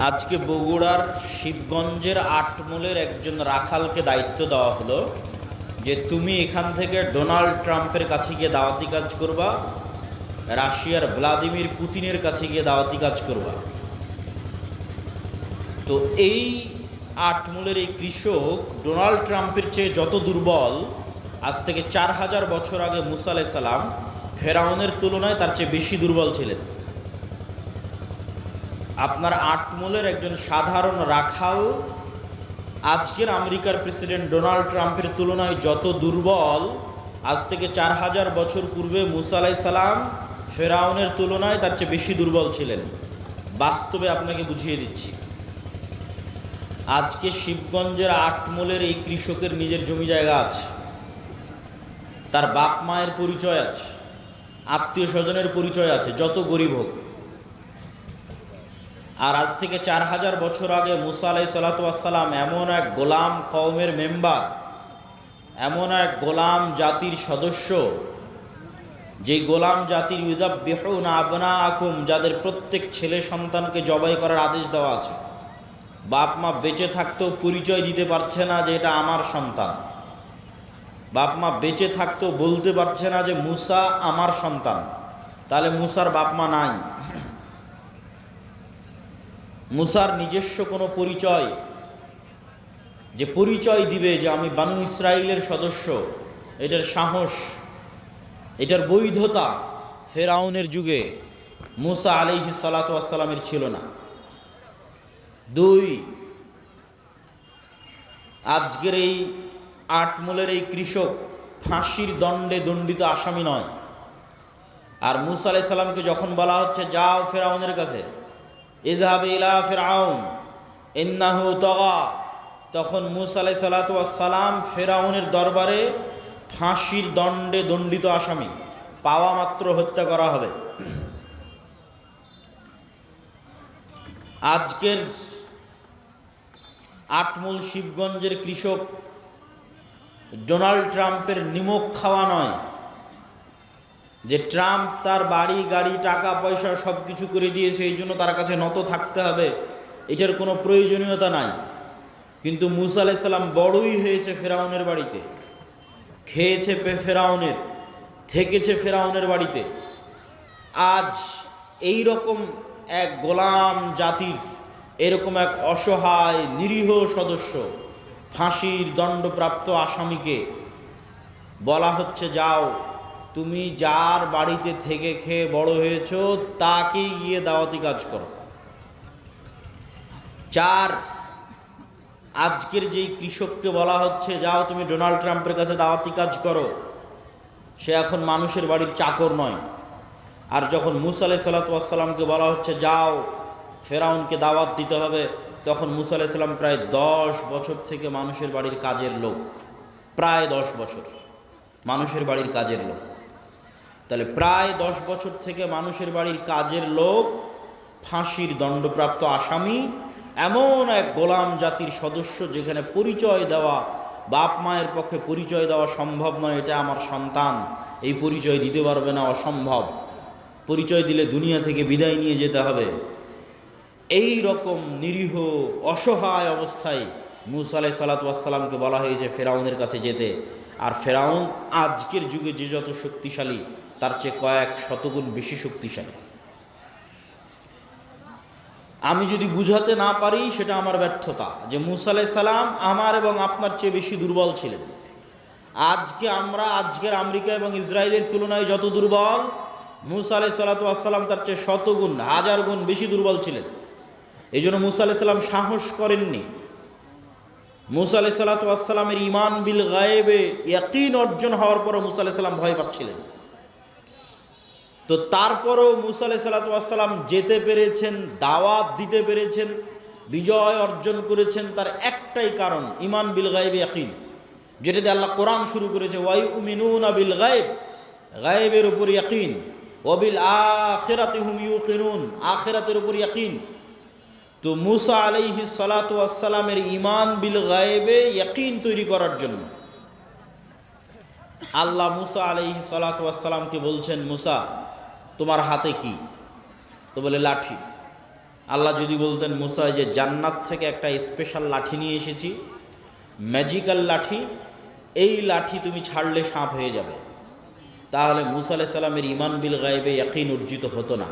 আজকে বগুড়ার শিবগঞ্জের আটমূলের একজন রাখালকে দায়িত্ব দেওয়া হলো যে তুমি এখান থেকে ডোনাল্ড ট্রাম্পের কাছে গিয়ে দাওয়াতি কাজ করবা, রাশিয়ার ভ্লাদিমির পুতিনের কাছে গিয়ে দাওয়াতি কাজ করবা। তো এই আটমূলের এই কৃষক ডোনাল্ড ট্রাম্পের চেয়ে যত দুর্বল, আজ থেকে 4000 বছর আগে মুসা আলাইহিস সালাম ফেরাউনের তুলনায় তার চেয়ে বেশি দুর্বল ছিলেন। আপনার আটমূলের একজন সাধারণ রাখাল আজকের আমেরিকার প্রেসিডেন্ট ডোনাল্ড ট্রাম্পের তুলনায় যত দুর্বল, আজ থেকে 4000 বছর পূর্বে মুসা আলাইহিস সালাম ফেরাউনের তুলনায় তার চেয়ে বেশি দুর্বল ছিলেন। বাস্তবে আপনাকে বুঝিয়ে দিচ্ছি। আজকে শিবগঞ্জের আটমূলের এই কৃষকের নিজের জমি জায়গা আছে, তার বাপ মায়ের পরিচয় আছে, আত্মীয় স্বজনের পরিচয় আছে, যত গরিব হোক। আর আজ থেকে 4000 বছর আগে মুসা আলাইহিস সালাম এমন এক গোলাম কওমের মেম্বার, এমন এক গোলাম জাতির সদস্য, যে গোলাম জাতির ইউযাববিহুনা আবনাআকুম, যাদের প্রত্যেক ছেলে সন্তানকে জবাই করার আদেশ দেওয়া আছে। বাপ মা বেঁচে থাকতেও পরিচয় দিতে পারছে না যে এটা আমার সন্তান। বাপ মা বেঁচে থাকতেও বলতে পারছে না যে মুসা আমার সন্তান। তাহলে মুসার বাপ মা নাই, মুসার নিজস্ব কোনো পরিচয়, যে পরিচয় দিবে যে আমি বানু ইসরাইলের সদস্য, এটার সাহস, এটার বৈধতা ফেরাউনের যুগে মুসা আলাইহিস সালাতু ওয়াস সালামের ছিল না। 2, আজকের এই আটমূলের এই কৃষক ফাঁসির দণ্ডে দণ্ডিত আসামি নয়। আর মুসা আলাইহিস সালামকে যখন বলা হচ্ছে যাও ফেরাউনের কাছে, ইযহাব ইলা ফিরআউন ইন্নাহু তাগা, তখন মুসা আলাইহিস সালাতু ওয়াস সালাম ফেরাউনের দরবারে ফাঁসির দণ্ডে দণ্ডিত আসামি, পাওয়া মাত্র হত্যা করা হবে। আজকের আটমূল শিবগঞ্জের কৃষক ডোনাল্ড ট্রাম্পের নিমক খাওয়া নয়, যে ট্রাম্প তার বাড়ি গাড়ি টাকা পয়সা সব কিছু করে দিয়েছে, এই জন্য তার কাছে নত থাকতে হবে, এটার কোনো প্রয়োজনীয়তা নাই। কিন্তু মুসা আলাইহিস সালাম বড়ই হয়েছে ফেরাউনের বাড়িতে, খেয়েছে ফেরাউনের, থেকেছে ফেরাউনের বাড়িতে। আজ এই রকম এক গোলাম জাতির এরকম এক অসহায় নিরীহ সদস্য, ফাঁসির দণ্ডপ্রাপ্ত আসামিকে বলা হচ্ছে যাও তুমি যার বাড়িতে থেকে খেয়ে বড় হয়েছ তাকে গিয়ে দাওয়াতি কাজ করো। 4, আজকের যেই কৃষককে বলা হচ্ছে যাও তুমি ডোনাল্ড ট্রাম্পের কাছে দাওয়াতি কাজ করো, সে এখন মানুষের বাড়ির চাকর নয়। আর যখন মুসা আলাইহিস সালামকে বলা হচ্ছে যাও ফেরাউনকে দাওয়াত দিতে হবে, তখন মুসা আলাইহিস সালাম প্রায় 10 বছর থেকে মানুষের বাড়ির কাজের লোক, প্রায় 10 বছর মানুষের বাড়ির কাজের লোক। তাহলে প্রায় 10 বছর থেকে মানুষের বাড়ির কাজের লোক, ফাঁসির দণ্ডপ্রাপ্ত আসামি, এমন এক গোলাম জাতির সদস্য যেখানে পরিচয় দেওয়া, বাপ মায়ের পক্ষে পরিচয় দেওয়া সম্ভব নয়, এটা আমার সন্তান, এই পরিচয় দিতে পারবে না, অসম্ভব, পরিচয় দিলে দুনিয়া থেকে বিদায় নিয়ে যেতে হবে। এই রকম নিরীহ অসহায় অবস্থায় মুসা আলাইহিস সালামকে বলা হয়েছে ফেরাউনের কাছে যেতে। আর ফেরাউন আজকের যুগে যে যত শক্তিশালী, তার চেয়ে কয়েক শতগুণ বেশি শক্তিশালী। আমি যদি বুঝাতে না পারি সেটা আমার ব্যর্থতা, যে মুসা আলাইহিস সালাম আমার এবং আপনার চেয়ে বেশি দুর্বল ছিলেন। আজকে আমরা আজকের আমেরিকা এবং ইসরায়েলের তুলনায় যত দুর্বল, মুসা আলাইহিস সালাম তার চেয়ে শতগুণ, 1000 গুণ বেশি দুর্বল ছিলেন। এই জন্য মুসা আলাইহিস সালাম সাহস করেননি। মুসা আলাইহিস সালামের ঈমান বিল গায়েবে ইয়াকিন অর্জন হওয়ার পরও মুসা আলাইহিস সালাম ভয় পাচ্ছিলেন। তো তারপরও মুসা আলাইহিস সালাম যেতে পেরেছেন, দাওয়াত দিতে পেরেছেন, বিজয় অর্জন করেছেন, তার একটাই কারণ ঈমান বিল গায়েবে ইয়াকিন, যেটা দিয়ে আল্লাহ কোরআন শুরু করেছে, ওয়ায়ুমিনুনা বিল গায়েব, গায়েবের উপর ইয়াকিন, ওয়াবিল আখিরাতি হুম ইউকিনুন, আখিরাতের উপর ইয়াকিন। তো মুসা আলাইহিস সালামের ঈমান বিল গায়েবে ইয়াকিন তৈরি করার জন্য আল্লাহ মুসা আলাইহিস সালামকে বলছেন, মুসা তোমার হাতে কি? তো বলে লাঠি। আল্লাহ যদি বলতেন মুসা যে জান্নাত থেকে একটা স্পেশাল লাঠি নিয়ে এসেছি, ম্যাজিক্যাল লাঠি, এই লাঠি তুমি ছাড়লে সাপ হয়ে যাবে, তাহলে মুসা আলাইহিস সালামের ঈমান বিল গায়বে ইয়াকিন অর্জিত হতো না।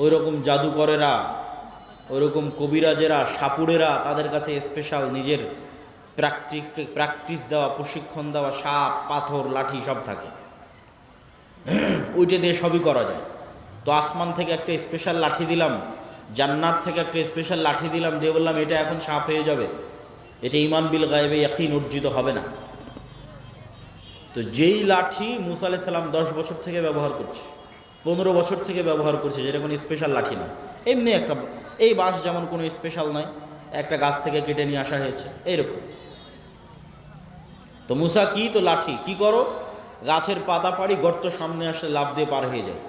ওই রকম জাদুকরেরা, ওই রকম কবিরাজেরা, সাপুড়েরা, তাদের কাছে স্পেশাল নিজের প্র্যাকটিস দেওয়া, প্রশিক্ষণ দেওয়া সাপ, পাথর, লাঠি সব থাকে, ওইটা দিয়ে সবই করা যায়। তো আসমান থেকে একটা স্পেশাল লাঠি দিলাম, জান্নাত থেকে একটা স্পেশাল লাঠি দিলাম, দিয়ে বললাম এটা এখন সাপ হয়ে যাবে, এটা ঈমান বিল গায়বে ইয়াকিন অর্জিত হবে না। তো যেই লাঠি মুসা আলাইহিস সালাম 10 বছর থেকে ব্যবহার করছে, 15 বছর থেকে ব্যবহার করছে, যেটা কোনো স্পেশাল লাঠি না, এমনি একটা, এই বাঁশ যেমন কোনো স্পেশাল নয়, একটা গাছ থেকে কেটে নিয়ে আসা হয়েছে, এইরকম। তো মুসা কি, তো লাঠি, কি করো, গাছের পাতা পাড়ি, গর্ত সামনে আসলে লাফ দিয়ে পার হয়ে যায়।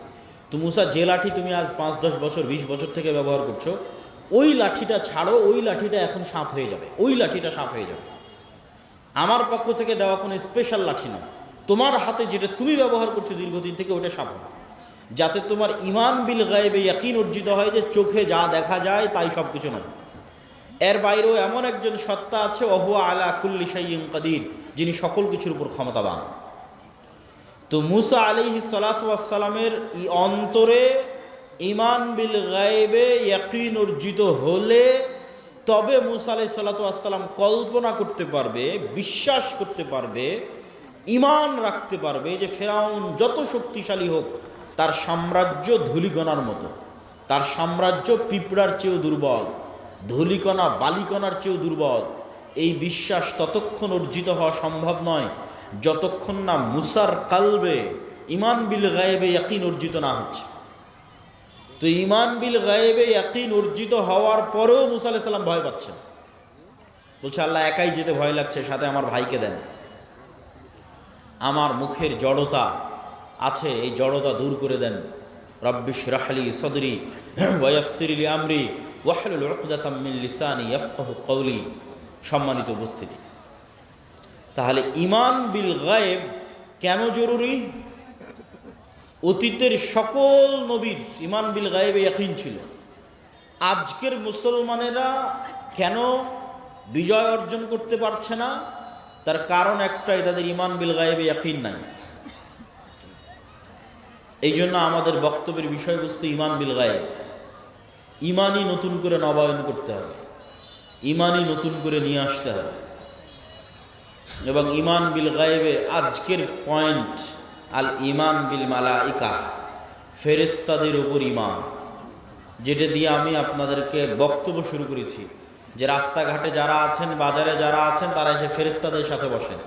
তো মুসা যে লাঠি তুমি আজ 5-10 বছর 20 বছর থেকে ব্যবহার করছো, ওই লাঠিটা ছাড়ো, ওই লাঠিটা এখন সাপ হয়ে যাবে, ওই লাঠিটা সাপ হয়ে যাবে। আমার পক্ষ থেকে দেওয়া কোনো স্পেশাল লাঠি নয়, তোমার হাতে যেটা তুমি ব্যবহার করছো দীর্ঘদিন থেকে, ওটা সাপ হবে, যাতে তোমার ঈমান বিল গায়বে ইয়াকিন অর্জিত হয় যে চোখে যা দেখা যায় তাই সব কিছু নয়, এর বাইরেও এমন একজন সত্তা আছে, ওহুয়া আলা কুল্লি শাইইন কাদির, যিনি সকল কিছুর উপর ক্ষমতাবান। তো মুসা আলাইহিস সালাতু ওয়াস সালামের অন্তরে ঈমান বিল গায়বে ইয়াকিন অর্জিত হলে তবে মুসা আলাইহিস সালাতু ওয়াস সালাম কল্পনা করতে পারবে, বিশ্বাস করতে পারবে, ঈমান রাখতে পারবে যে ফেরাউন যত শক্তিশালী হোক, তার সাম্রাজ্য ধূলিকণার মতো, তার সাম্রাজ্য পিঁপড়ার চেয়েও দুর্বল, ধূলিকণা বালিকণার চেয়েও দুর্বল। এই বিশ্বাস ততক্ষণ অর্জিত হওয়া সম্ভব নয় যতক্ষণ না মুসার কালবে ঈমান বিল গায়বে ইয়াকিন অর্জিত না হচ্ছে। তো ঈমান বিল গায়বে ইয়াকিন অর্জিত হওয়ার পরেও মুসা আলাইহিস সালাম ভয় পাচ্ছেন, বলছে আল্লাহ একাই যেতে ভয় লাগছে, সাথে আমার ভাইকে দেন, আমার মুখের জড়তা আছে, এই জড়তা দূর করে দেন। রব্বি ইশরাহ লি সাদরি ওয়া ইয়াসসির লি আমরি ওয়াহলুল উকদাতাম মিন লিসানি ইয়াফকাহু কওলি। সম্মানিত উপস্থিতি, তাহলে ঈমান বিল গায়ব কেন জরুরি? অতীতের সকল নবীর ঈমান বিল গায়বে ইয়াকিন ছিল। আজকের মুসলমানেরা কেন বিজয় অর্জন করতে পারছে না? তার কারণ একটাই, তাদের ঈমান বিল গায়বে ইয়াকিন নাই। এই জন্য আমাদের বক্তব্যের বিষয়বস্তু ঈমান বিল গায়ব। ঈমানই নতুন করে নবায়ন করতে হবে, ঈমানই নতুন করে নিয়ে আসতে হবে। এবং ঈমান বিল গায়বে আজকের পয়েন্ট আল ঈমান বিল মালাইকা, ফেরেশতাদের উপর ঈমান, যেটা দিয়ে আমি আপনাদেরকে বক্তব্য শুরু করেছি যে রাস্তাঘাটে যারা আছেন, বাজারে যারা আছেন, তারা এসে ফেরেশতাদের সাথে বসেন।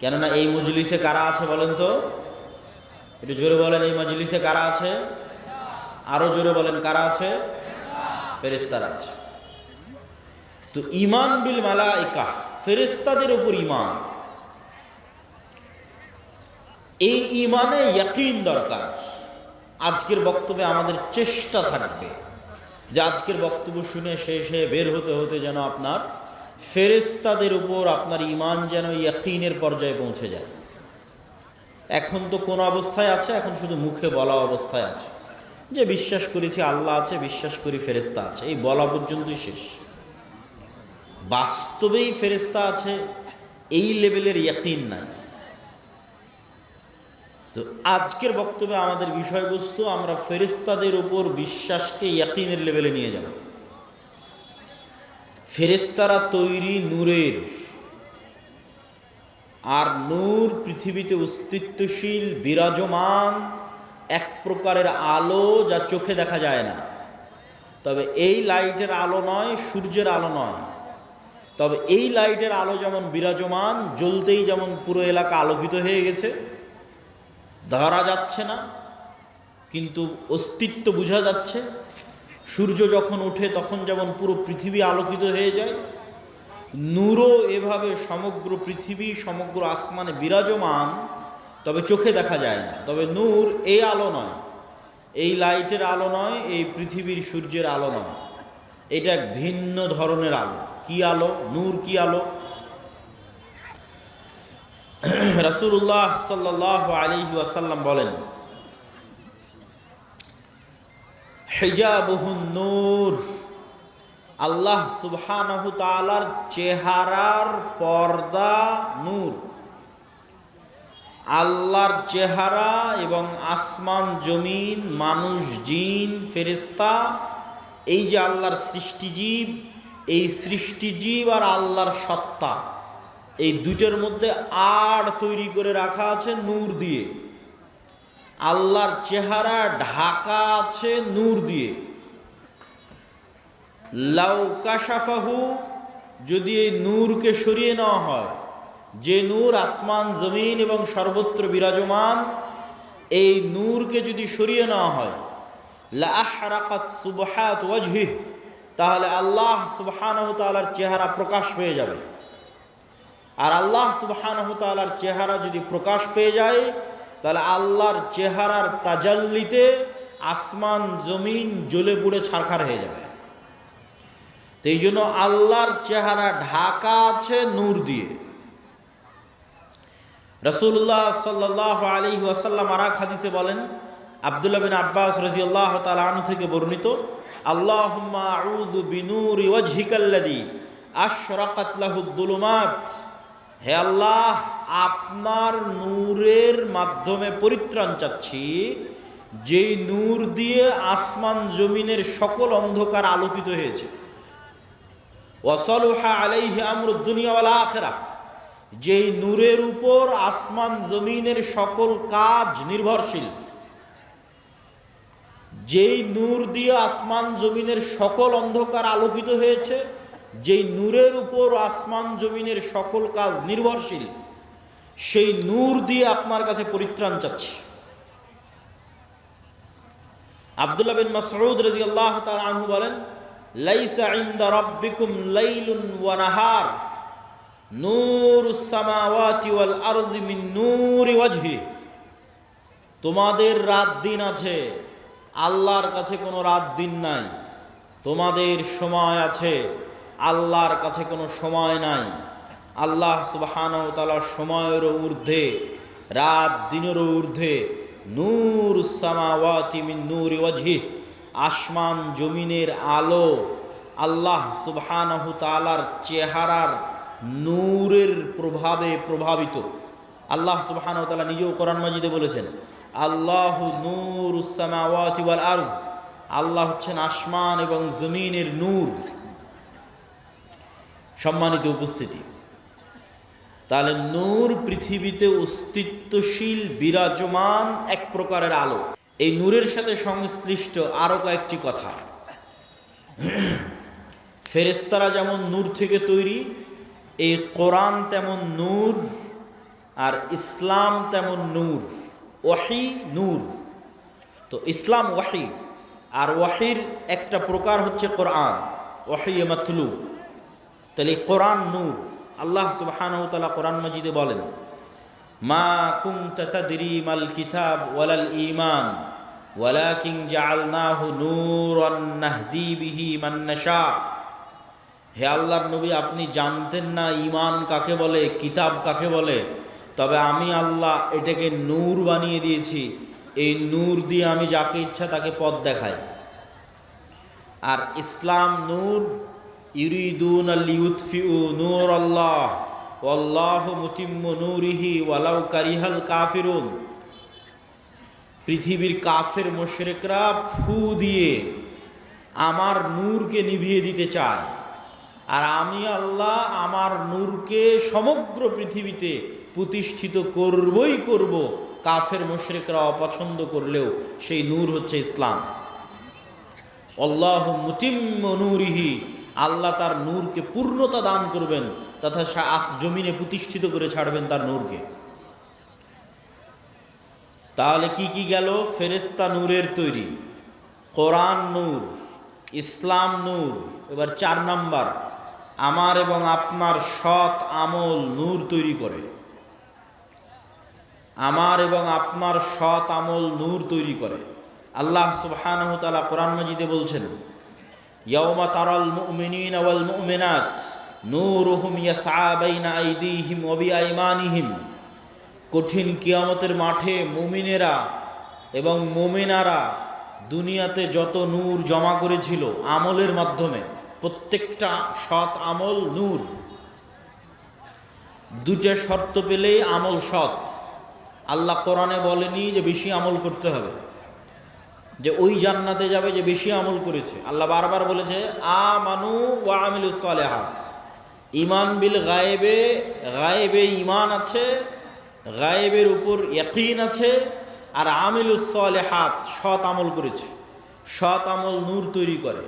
কেননা এই মজলিসে কারা আছে বলেন তো? একটু জোরে বলেন, এই মজলিসে কারা আছে? আরো জোরে বলেন, কারা আছে? ফেরেশতারা আছে। তো ঈমান বিল মালাইকা, ফেরেশতাদের উপর ঈমান, এই ঈমানে ইয়াকিন দরকার। আজকের বক্তব্যে আমাদের চেষ্টা থাকবে যে আজকের বক্তব্য শুনে শেষে বের হতে হতে যেন আপনার ফেরেশতাদের উপর আপনার ঈমান যেন ইয়াকিনের পর্যায়ে পৌঁছে যায়। এখন তো কোন অবস্থায় আছে? এখন শুধু মুখে বলা অবস্থায় আছে যে বিশ্বাস করেছি আল্লাহ আছে, বিশ্বাস করি ফেরেশতা আছে, এই বলা পর্যন্তই শেষ। বাস্তবেই ফেরেশতা আছে এই লেভেলের ইয়াকিন নাই। তো আজকের বক্তব্যে আমাদের বিষয়বস্তু, আমরা ফেরেশতাদের উপর বিশ্বাসকে ইয়াকিনের লেভেলে নিয়ে যাব। ফেরেশতারা তৈরি নূরের, আর নূর পৃথিবীতে অস্তিত্বশীল বিরাজমান এক প্রকারের আলো, যা চোখে দেখা যায় না। তবে এই লাইটের আলো নয়, সূর্যের আলো নয়, তবে এই লাইটের আলো যেমন বিরাজমান, জ্বলতেই যেমন পুরো এলাকা আলোকিত হয়ে গেছে, ধরা যাচ্ছে না কিন্তু অস্তিত্ব বোঝা যাচ্ছে। সূর্য যখন ওঠে তখন যেমন পুরো পৃথিবী আলোকিত হয়ে যায়, নূরও এভাবে সমগ্র পৃথিবী, সমগ্র আসমানে বিরাজমান, তবে চোখে দেখা যায় না। তবে নূর এই আলো নয়, এই লাইটের আলো নয়, এই পৃথিবীর সূর্যের আলো নয়, এটা এক ভিন্ন ধরনের আলো। কি আলো? নূর কি আলো? রাসূলুল্লাহ সাল্লাল্লাহু আলাইহি ওয়াসাল্লাম বলেন, হিজাবুহুন নূর, আল্লাহ সুবহানাহু তাআলার চেহারার পর্দা নূর। আল্লাহর চেহারা এবং আসমান জমিন, মানুষ, জিন, ফেরেশতা, এই যে আল্লাহর সৃষ্টিজীব, এই সৃষ্টিজীব আর আল্লাহর সত্তা, এই দুটোর মধ্যে আড় তৈরি করে রাখা আছে নূর দিয়ে। আল্লাহর চেহারা ঢাকা আছে নূর দিয়ে। লাউ কাশাফাহু, যদি এই নূরকে সরিয়ে নেওয়া হয়, যে নূর আসমান জমিন এবং সর্বত্র বিরাজমান, এই নূরকে যদি সরিয়ে নেওয়া হয়, লা আহরাকাত সুবহাত ওয়াজহিহি, তাহলে আল্লাহ সুবহানাহু তাআলার চেহারা প্রকাশ পেয়ে যাবে। আর আল্লাহ সুবহানাহু তাআলার চেহারা যদি প্রকাশ পেয়ে যায়, তাহলে আল্লাহর চেহারার তাজাল্লিতে আসমান জমিন জ্বলে পুড়ে ছারখার হয়ে যাবে। তো এই জন্য আল্লাহর চেহারা ঢাকা আছে নূর দিয়ে। রাসূলুল্লাহ সাল্লাল্লাহু আলাইহি ওয়াসাল্লাম আর এক হাদিসে বলেন, আব্দুল্লাহ বিন আব্বাস রাদিয়াল্লাহু তাআলা আনহু থেকে বর্ণিত, আল্লাহুম্মা আউযু বিনূরি ওয়াজহিকাল্লাযী আশরাকাত লাহুদ যুলুমাত, হে আল্লাহ, আপনার নূরের মাধ্যমে পরিত্রাণ চাচ্ছি, যেই নূর দিয়ে আসমান জমিনের সকল অন্ধকার আলোকিত হয়েছে। ওয়াসালুহা আলাইহি আমরুদ দুনিয়া ওয়াল আখিরাহ, যেই নূরের উপর আসমান জমিনের সকল কাজ নির্ভরশীল। যেই নূর দিয়ে আসমান জমিনের সকল অন্ধকার আলোকিত হয়েছে, যেই নূরের উপর আসমান জমিনের সকল কাজ নির্ভরশীল, সেই নূর দিয়ে আপনার কাছে পরিত্রাণ চাচ্ছি। আব্দুল্লাহ বিন মাসউদ রাদিয়াল্লাহু তাআলা আনহু বলেন, লাইসা ইনদা রাব্বিকুম লাইলুন ওয়া নাহার নূরুস সামাওয়াতি ওয়াল আরজি মিন নূরি ওয়াজহি, তোমাদের রাত দিন আছে, আল্লাহর কাছে কোনো রাত দিন নাই। তোমাদের সময় আছে, আল্লাহর কাছে কোনো সময় নাই। আল্লাহ সুবহানাহু ওয়া তাআলা সময়েরও ঊর্ধ্বে, রাত দিনেরও ঊর্ধ্বে। নূরুস সামাওয়াতি মিন নূরি ওয়াজহি, আসমান জমিনের আলো আল্লাহ সুবহানাহু তাআলার চেহারার নূরের প্রভাবে প্রভাবিত। আল্লাহ সুবহানাহু ওয়া তাআলা নিজেও কোরআন মাজিদে বলেছেন, আল্লাহু নূরুস সামাওয়াতি ওয়াল আরজ, আল্লাহ হচ্ছেন আসমান এবং জমিনের নূর। সম্মানিত উপস্থিতি, তাহলে নূর পৃথিবীতে অস্তিত্বশীল বিরাজমান এক প্রকারের আলো। এই নূরের সাথে সংশ্লিষ্ট আরো কয়েকটি কথা। ফেরেশতারা যেমন নূর থেকে তৈরি, এই কোরআন তেমন নূর, আর ইসলাম তেমন নূর। ওয়াহি নূর, তো ইসলাম ওয়াহি, আর ওয়াহির একটা প্রকার হচ্ছে কোরআন, ওয়াহি মাতলু। তাহলে কোরআন নূর। আল্লাহ সুবহানাহু ওয়া তাআলা কোরআন মাজিদে বলেন, মা কুনতা তাদরি মাল কিতাব ওয়ালাল ঈমান ওয়ালাকিন জাআলনাহু নূরান নাহদি বিহি মান নাশা। হে আল্লাহর নবী, আপনি জানতেন না ঈমান কাকে বলে, কিতাব কাকে বলে, তবে আমি আল্লাহ এটাকে নূর বানিয়ে দিয়েছি। এই নূর দিয়ে আমি যাকে ইচ্ছা তাকে পথ দেখাই। আর ইসলাম নূর, ইউরিদুনা লিইউতফিউ নূরাল্লাহ ওয়াল্লাহু মুতিম্মু নূরিহি ওয়ালাউ কারিহাল কাফিরুন। পৃথিবীর কাফের মুশরিকরা ফু দিয়ে আমার নূরকে নিভিয়ে দিতে চায়, আর আমি আল্লাহ আমার নূরকে সমগ্র পৃথিবীতে প্রতিষ্ঠিত করবই করব। কাফের মুশরিকরা অপছন্দ করলেও সেই নূর হচ্ছে ইসলাম। আল্লাহু মুতিম্মু নূরিহি, আল্লাহ তার নূরকে পূর্ণতা দান করবেন তথা জমিনে প্রতিষ্ঠিত করে ছাড়বেন তার নূরকে। তাহলে কি কি গেল? ফেরেশতা নূরের তৈরি, কোরআন নূর, ইসলাম নূর। এবার 4 নাম্বার, আমার এবং আপনার সৎ আমল নূর তৈরি করে। আমার এবং আপনার সৎ আমল নূর তৈরি করে। আল্লাহ সুবহানাহু ওয়া তাআলা কোরআন মাজিদে বলছেন, ইয়াউমা তারাল মুমিনিনা ওয়াল মুমিনাত নূরুহুম ইয়াসআ বাইনা আইদিহিম ওয়া বিআইমানিহিম। কঠিন কিয়ামতের মাঠে মুমিনেরা এবং মুমিনারা দুনিয়াতে যত নূর জমা করেছিল আমলের মাধ্যমে, প্রত্যেকটা সৎ আমল নূর। দুটা শর্ত পেলেই আমল সৎ। আল্লাহ কোরআনে বলেনি যে বেশি আমল করতে হবে, যে ওই জান্নাতে যাবে যে বেশি আমল করেছে। আল্লাহ বারবার বলেছে আমানু ওয়া আমিলুস সালিহাত। ঈমান বিল গায়েবে, গায়েবে ঈমান আছে, গায়েবের উপর ইয়াকিন আছে, আর আমিলুস সালিহাত সৎ আমল করেছে। সৎ আমল নূর তৈরি করে।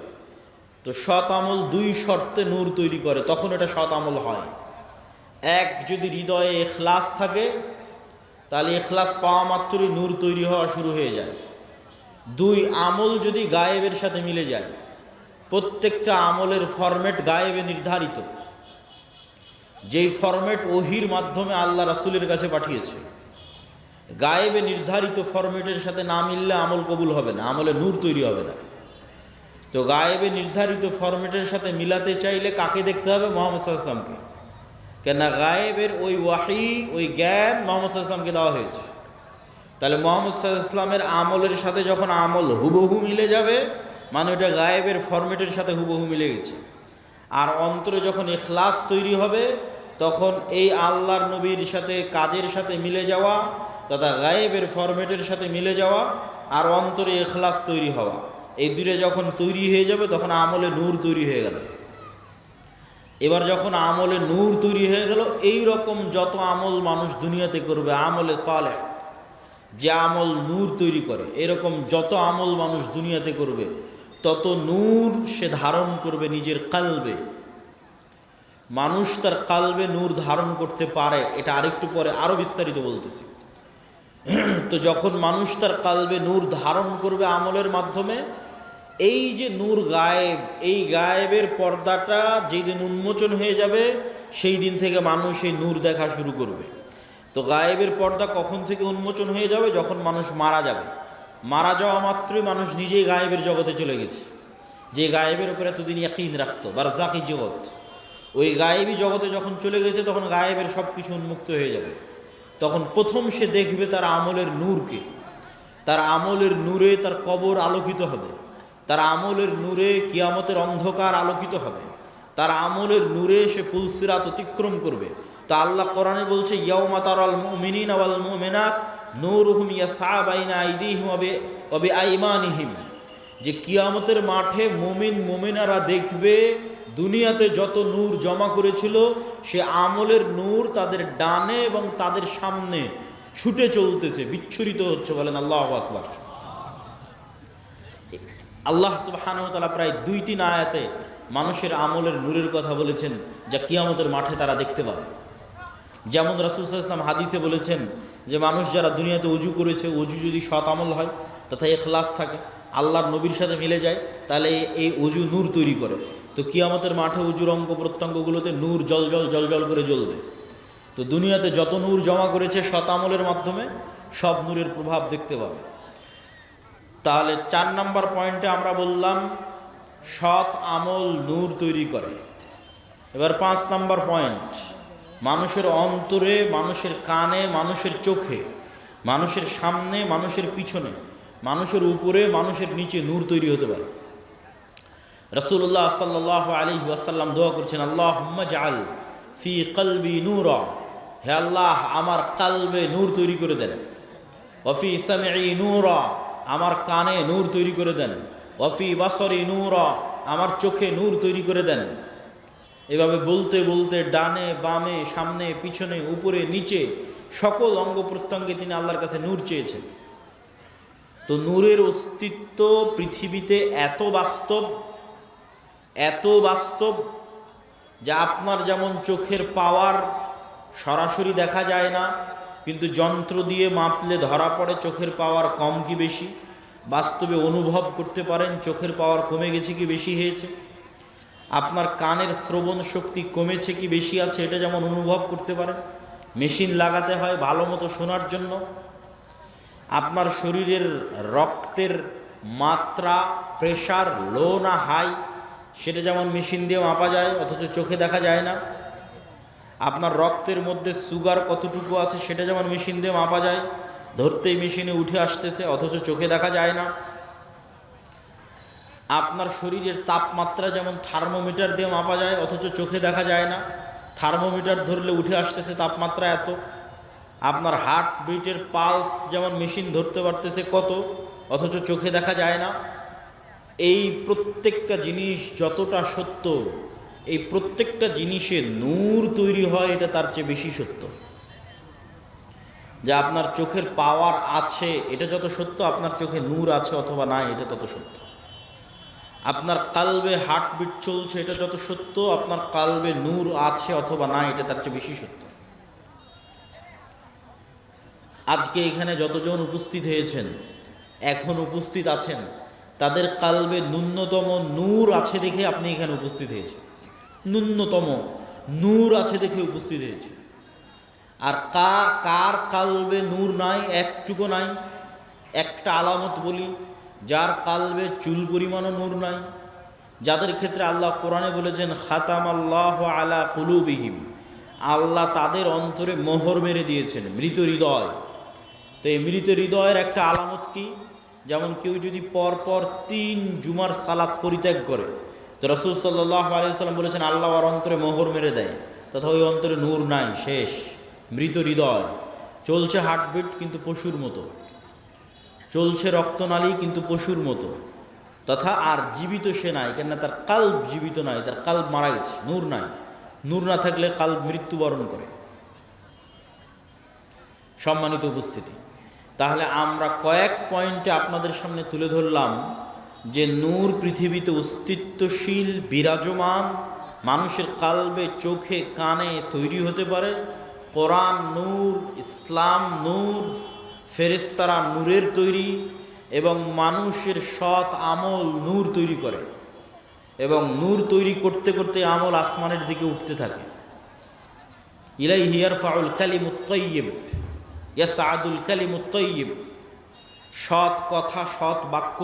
তো সৎ আমল দুই শর্তে নূর তৈরি করে, তখন এটা সৎ আমল হয়। এক, যদি হৃদয়ে ইখলাস থাকে, তাহলে ইখলাস পাওয়া মাত্রই নূর তৈরি হওয়া শুরু হয়ে যায়। দুই, আমল যদি গায়েবের সাথে মিলে যায়। প্রত্যেকটা আমলের ফরম্যাট গায়েবে নির্ধারিত, যেই ফরম্যাট ওহির মাধ্যমে আল্লাহ রাসূলের কাছে পাঠিয়েছে। গায়েবে নির্ধারিত ফরম্যাটের সাথে না মিললে আমল কবুল হবে না, আমলে নূর তৈরি হবে না। তো গায়েবে নির্ধারিত ফরম্যাটের সাথে মিলাতে চাইলে কাকে দেখতে হবে? মুহাম্মদ সাল্লাল্লাহু আলাইহি ওয়াসাল্লামকে। কেননা গায়েবের ওই ওয়াহি, ওই জ্ঞান মুহাম্মদ সাল্লাল্লাহু আলাইহি ওয়াসাল্লামকে দেওয়া হয়েছে। তাহলে মুহাম্মদ সাল্লাল্লাহু আলাইহি ওয়াসাল্লামের আমলের সাথে যখন আমল হুবহু মিলে যাবে, মানে ওটা গায়েবের ফরম্যাটের সাথে হুবহু মিলে গেছে। আর অন্তরে যখন ইখলাস তৈরি হবে, তখন এই আল্লাহর নবীর সাথে কাজের সাথে মিলে যাওয়া তথা গায়েবের ফরম্যাটের সাথে মিলে যাওয়া আর অন্তরে ইখলাস তৈরি হওয়া, এই দুটো যখন তৈরি হয়ে যাবে তখন আমলে নূর তৈরি হয়ে গেল। এবার যখন আমলে নূর তৈরি হয়ে গেল, এই রকম যত আমল মানুষ দুনিয়াতে করবে, আমলে সালেহ, যে আমল নূর তৈরি করে, এরকম যত আমল মানুষ দুনিয়াতে করবে তত নূর সে ধারণ করবে নিজের কালবে। মানুষ তার কালবে নূর ধারণ করতে পারে, এটা আরেকটু পরে আরো বিস্তারিত বলতেছি। তো যখন মানুষ তার কালবে নূর ধারণ করবে আমলের মাধ্যমে, এই যে নূর গায়েব, এই গায়েবের পর্দাটা যেই দিন উন্মোচন হয়ে যাবে, সেই দিন থেকে মানুষ এই নূর দেখা শুরু করবে। তো গায়েবের পর্দা কখন থেকে উন্মোচন হয়ে যাবে? যখন মানুষ মারা যাবে। মারা যাওয়া মাত্রই মানুষ নিজেই গায়েবের জগতে চলে গেছে। যে গায়েবের উপরে এতদিন ইয়াকিন রাখতো, বারজাকি জগৎ, ওই গায়েবী জগতে যখন চলে গেছে তখন গায়েবের সব কিছু উন্মুক্ত হয়ে যাবে। তখন প্রথম সে দেখবে তার আমলের নূরকে। তার আমলের নূরে তার কবর আলোকিত হবে, তার আমলের নূরে কিয়ামতের অন্ধকার আলোকিত হবে, তার আমলের নূরে সে পুলসিরাত অতিক্রম করবে। তা আল্লাহ কোরআনে বলছে ইয়াউমা তারাল মুমিনিনা ওয়াল মুমিনাত নূরুহুম ইয়াসআ বাইনা আইদিহিম ওয়া বিআইমানিহিম, যে কিয়ামতের মাঠে মুমিন মুমিনারা দেখবে দুনিয়াতে যত নূর জমা করেছিল সে আমলের নূর তাদের ডানে এবং তাদের সামনে ছুটে চলতেছে, বিচ্ছুরিত হচ্ছে। বলেন আল্লাহু আকবার। আল্লাহ সুবহানাহু ওয়া তাআলা প্রায় 2-3 আয়াতে মানুষের আমলের নূরের কথা বলেছেন, যা কিয়ামতের মাঠে তারা দেখতে পাবে। যেমন রাসূল সাল্লাল্লাহু আলাইহি ওয়াসাল্লাম হাদিসে বলেছেন যে মানুষ যারা দুনিয়াতে ওযু করেছে, ওযু যদি সৎ আমল হয় তথা ইখলাস থাকে, আল্লাহর নবীর সাথে মিলে যায়, তাহলে এই ওযু নূর তৈরি করে। তো কিয়ামতের মাঠে ওযুর অঙ্গ প্রত্যঙ্গগুলোতে নূর জল জল জল জল করে জ্বলবে। তো দুনিয়াতে যত নূর জমা করেছে সৎ আমলের মাধ্যমে, সব নূরের প্রভাব দেখতে পাবে। তাহলে 4 নম্বর পয়েন্টে আমরা বললাম সৎ আমল নূর তৈরি করে। এবার 5 নম্বর পয়েন্ট, মানুষের অন্তরে, মানুষের কানে, মানুষের চোখে, মানুষের সামনে, মানুষের পিছনে, মানুষের উপরে, মানুষের নিচে নূর তৈরি হতে পারে। রাসূলুল্লাহ সাল্লাল্লাহু আলাইহি ওয়াসাল্লাম দোয়া করছেন আল্লাহুম্মা জাআল ফি কলবি নূরা, হে আল্লাহ আমার কালবে নূর তৈরি করে দেন। ওয়া ফি সামঈ নূরা, আমার কানে নূর তৈরি করে দেন। ওয়া ফি বাসরি নূরা, আমার চোখে নূর তৈরি করে দেন। এভাবে বলতে বলতে ডানে বামে, সামনে পিছনে, উপরে নিচে সকল অঙ্গ প্রত্যঙ্গে তিনি আল্লাহর কাছে নূর চেয়েছেন। তো নূরের অস্তিত্ব পৃথিবীতে এত বাস্তব, এত বাস্তব, যা আপনার যেমন চোখের পাওয়ার সরাসরি দেখা যায় না, কিন্তু যন্ত্র দিয়ে মাপলে ধরা পড়ে চোখের পাওয়ার কম কি বেশি, বাস্তবে অনুভব করতে পারেন চোখের পাওয়ার কমে গেছে কি বেশি হয়েছে। আপনার কানের শ্রবণ শক্তি কমেছে কি বেশি আছে, এটা যেমন অনুভব করতে পারেন। মেশিন লাগাতে হয় ভালো মতো শোনার জন্য। আপনার শরীরের রক্তের মাত্রা, প্রেশার লো না হাই, সেটা যেমন মেশিন দিয়ে মাপা যায় অথচ চোখে দেখা যায় না। আপনার রক্তের মধ্যে সুগার কতটুকু আছে সেটা যেমন মেশিন দিয়ে মাপা যায়, ধরতেই মেশিনে উঠে আসতেছে অথচ চোখে দেখা যায় না। আপনার শরীরের তাপমাত্রা যেমন থার্মোমিটার দিয়ে মাপা যায় অথচ চোখে দেখা যায় না, থার্মোমিটার ধরলে উঠে আসতেছে তাপমাত্রা এত। আপনার হার্ট বিটের পালস যেমন মেশিন ধরতে পারতেছে কত, অথচ চোখে দেখা যায় না। এই প্রত্যেকটা জিনিস যতটা সত্য, এই প্রত্যেকটা জিনিসে নূর তৈরি হয়, এটা তার চেয়ে বেশি সত্য। যে আপনার চোখের পাওয়ার আছে এটা যত সত্য, আপনার চোখে নূর আছে অথবা নাই এটা তত সত্য। আপনার কালবে হার্টবিট চলছে এটা যত সত্য, আপনার কালবে নূর আছে অথবা নাই এটা তার চেয়ে বেশি সত্য। আজকে এখানে যতজন উপস্থিত হয়েছেন, এখন উপস্থিত আছেন, তাদের কালবে ন্যূনতম নূর আছে দেখে আপনি এখানে উপস্থিত হয়েছেন, ন্যূনতম নূর আছে দেখে উপস্থিত হয়েছে। আর কার কালবে নূর নাই, একটুকু নাই। একটা আলামত বলি, যার কালবে চুল পরিমাণও নূর নাই, যাদের ক্ষেত্রে আল্লাহ কোরআনে বলেছেন খাতামাল্লাহু আলা কুলুবিহিম, আল্লাহ তাদের অন্তরে মোহর মেরে দিয়েছেন, মৃত হৃদয়। তো এই মৃত হৃদয়ের একটা আলামত কি? যেমন কেউ যদি পরপর 3 জুমার সালাত পরিত্যাগ করে, তো রাসূল সাল্লাল্লাহু আলাইহি ওয়াসাল্লাম বলেছেন আল্লাহ ওর অন্তরে মোহর মেরে দেয়, তথা ওই অন্তরে নূর নাই, শেষ, মৃত হৃদয়। চলছে হার্টবিট কিন্তু পশুর মতো, চলছে রক্তনালী কিন্তু পশুর মতো, তথা আর জীবিত সে নাই, কেননা তার কাল্ব জীবিত নাই, তার কাল্ব মারা গেছে, নূর নাই। নূর না থাকলে কাল্ব মৃত্যুবরণ করে। সম্মানিত উপস্থিতি, তাহলে আমরা কয়েক পয়েন্টে আপনাদের সামনে তুলে ধরলাম যে নূর পৃথিবীতে অস্তিত্বশীল, বিরাজমান, মানুষের কালবে, চোখে, কানে তৈরি হতে পারে। কোরআন নূর, ইসলাম নূর, ফেরেশতারা নূরের তৈরি, এবং মানুষের সৎ আমল নূর তৈরি করে, এবং নূর তৈরি করতে করতে আমল আসমানের দিকে উঠতে থাকে। ইলাইহি ইয়ারফাউল কালিমুত তাইয়্যিব ইয়াসআদুল কালিমুত তাইয়্যিব, সৎ কথা, সৎ বাক্য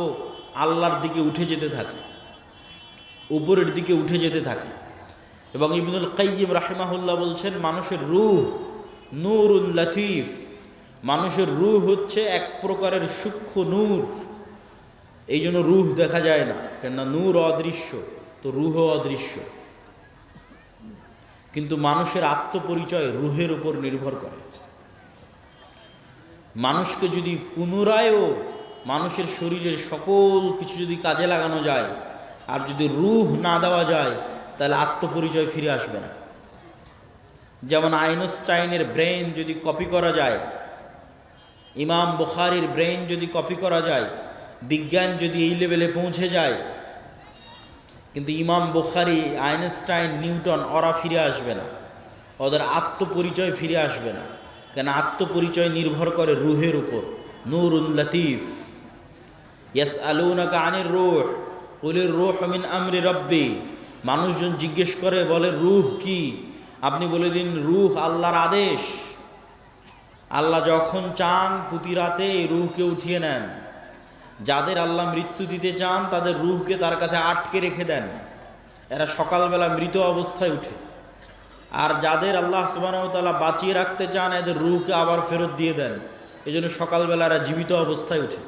আল্লাহর দিকে উঠে যেতে থাকে, উপরের দিকে উঠে যেতে থাকে। এবং ইবনুল কাইয়্যিম রাহিমাহুল্লাহ বলছেন মানুষের রূহ নূরুন লাতীফ, মানুষের রূহ হচ্ছে এক প্রকারের সূক্ষ্ম নূর। এই জন্য রূহ দেখা যায় না, কেননা নূর অদৃশ্য, তো রূহ অদৃশ্য। কিন্তু মানুষের আত্মপরিচয় রূহের উপর নির্ভর করে। মানুষকে যদি পুনরায়ও মানুষের শরীরের সকল কিছু যদি কাজে লাগানো যায়, আর যদি রূহ না দেওয়া যায়, তাহলে আত্মপরিচয় ফিরে আসবে না। যেমন আইনস্টাইনের ব্রেন যদি কপি করা যায়, ইমাম বুখারীর ব্রেন যদি কপি করা যায়, বিজ্ঞান যদি এই লেভেলে পৌঁছে যায়, কিন্তু ইমাম বুখারী, আইনস্টাইন, নিউটন ওরা ফিরে আসবে না, ওদের আত্মপরিচয় ফিরে আসবে না। কেন? আত্মপরিচয় নির্ভর করে রূহের উপর। নূরুন লাতীফ। ইয়াসআলুনাকা আনির রূহ কুলির রূহ মিন আমরি রাব্বি, মানুষজন জিজ্ঞেস করে, বলে রূহ কি? আপনি বলে দিন রূহ আল্লাহর আদেশ। আল্লাহ যখন চান প্রতি রাতে এই রূহকে উঠিয়ে নেন। যাদের আল্লাহ মৃত্যু দিতে চান তাদের রূহকে তার কাছে আটকে রেখে দেন, এরা সকালবেলা মৃত অবস্থায় উঠে। আর যাদের আল্লাহ সুবহানাহু ওয়া তাআলা বাঁচিয়ে রাখতে চান, এদের রূহকে আবার ফেরত দিয়ে দেন। এই জন্য সকালবেলা এরা জীবিত অবস্থায় উঠে।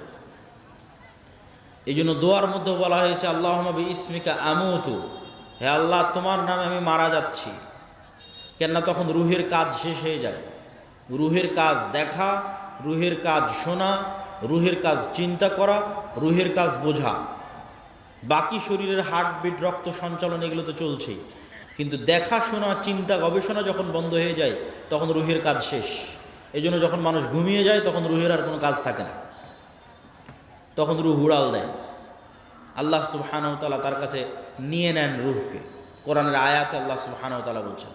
এই জন্য দোয়ার মধ্যে বলা হয়েছে আল্লাহুম্মা বিইসমিকা আমুতু, হে আল্লাহ তোমার নামে আমি মারা যাচ্ছি। কেননা তখন রূহের কাজ শেষ হয়ে যায়। রূহের কাজ দেখা, রূহের কাজ শোনা, রূহের কাজ চিন্তা করা, রূহের কাজ বোঝা। বাকি শরীরের হার্টবিট, রক্ত সঞ্চালন এগুলো তো চলছেই, কিন্তু দেখা, শোনা, চিন্তা, গবেষণা যখন বন্ধ হয়ে যায় তখন রূহের কাজ শেষ। এই জন্য যখন মানুষ ঘুমিয়ে যায় তখন রূহের আর কোনো কাজ থাকে না, তখন রূহ উড়াল দেয়। আল্লাহ সুবহানাহু ওয়া তাআলা তার কাছে নিয়ে নেন রূহকে। কোরআনের আয়াতে আল্লাহ সুবহানাহু ওয়া তাআলা বলছেন।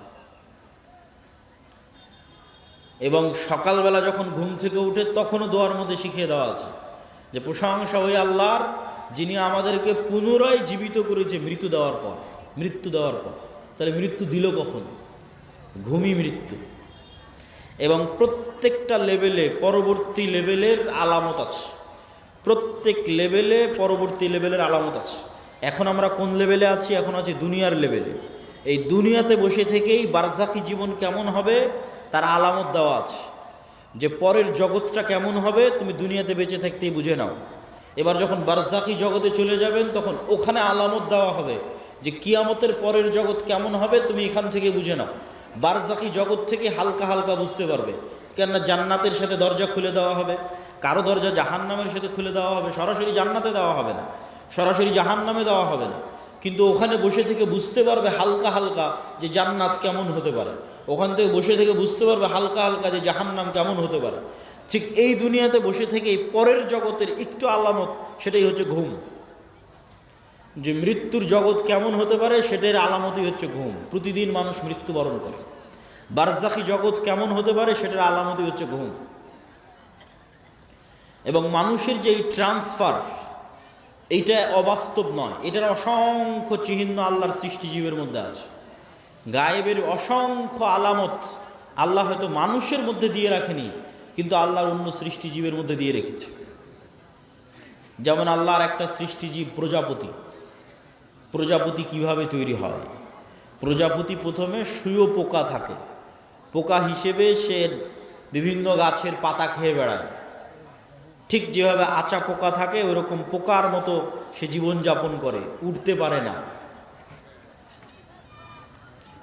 এবং সকালবেলা যখন ঘুম থেকে উঠে তখনও দোয়ার মধ্যে শিখিয়ে দেওয়া আছে যে প্রশংসা ওই আল্লাহর, যিনি আমাদেরকে পুনরায় জীবিত করেছে মৃত্যু দেওয়ার পর। মৃত্যু দেওয়ার পর, তাহলে মৃত্যু দিল কখন? ঘুমই মৃত্যু। এবং প্রত্যেকটা লেভেলে পরবর্তী লেভেলের আলামত আছে, প্রত্যেক লেভেলে পরবর্তী লেভেলের আলামত আছে। এখন আমরা কোন লেভেলে আছি? এখন আছি দুনিয়ার লেভেলে। এই দুনিয়াতে বসে থেকেই বারজাখি জীবন কেমন হবে তার আলামত দেওয়া আছে, যে পরের জগৎটা কেমন হবে তুমি দুনিয়াতে বেঁচে থাকতেই বুঝে নাও। এবার যখন বারজাখি জগতে চলে যাবেন তখন ওখানে আলামত দেওয়া হবে যে কিয়ামতের পরের জগৎ কেমন হবে, তুমি এখান থেকে বুঝে নাও। বারজাখি জগৎ থেকে হালকা হালকা বুঝতে পারবে, কেননা জান্নাতের সাথে দরজা খুলে দেওয়া হবে, কারো দরজা জাহান্নামের সাথে খুলে দেওয়া হবে, সরাসরি জান্নাতে দেওয়া হবে না, সরাসরি জাহান্নামে দেওয়া হবে না, কিন্তু ওখানে বসে থেকে বুঝতে পারবে হালকা হালকা যে জান্নাত কেমন হতে পারে, ওখান থেকে বসে থেকে বুঝতে পারবে হালকা হালকা যে জাহান্নাম কেমন হতে পারে। ঠিক এই দুনিয়াতে বসে থেকে এই পরের জগতের একটু আলামত, সেটাই হচ্ছে ঘুম। যে মৃত্যুর জগৎ কেমন হতে পারে সেটার আলামতই হচ্ছে ঘুম। প্রতিদিন মানুষ মৃত্যুবরণ করে। বারজাখি জগৎ কেমন হতে পারে সেটার আলামতই হচ্ছে ঘুম। এবং মানুষের যে এই ট্রান্সফার, এইটা অবাস্তব নয়, এটার অসংখ্য চিহ্ন আল্লাহর সৃষ্টিজীবের মধ্যে আছে। গায়েবের অসংখ্য আলামত আল্লাহ হয়তো মানুষের মধ্যে দিয়ে রাখেনি, কিন্তু আল্লাহর অন্য সৃষ্টিজীবের মধ্যে দিয়ে রেখেছে। যেমন আল্লাহর একটা সৃষ্টিজীব প্রজাপতি। প্রজাপতি কিভাবে তৈরি হয়? প্রজাপতি প্রথমে শুঁয়ো পোকা থাকে, পোকা হিসেবে সে বিভিন্ন গাছের পাতা খেয়ে বেড়ায়। ঠিক যেভাবে আচা পোকা থাকে ওইরকম পোকার মতো সে জীবনযাপন করে, উঠতে পারে না।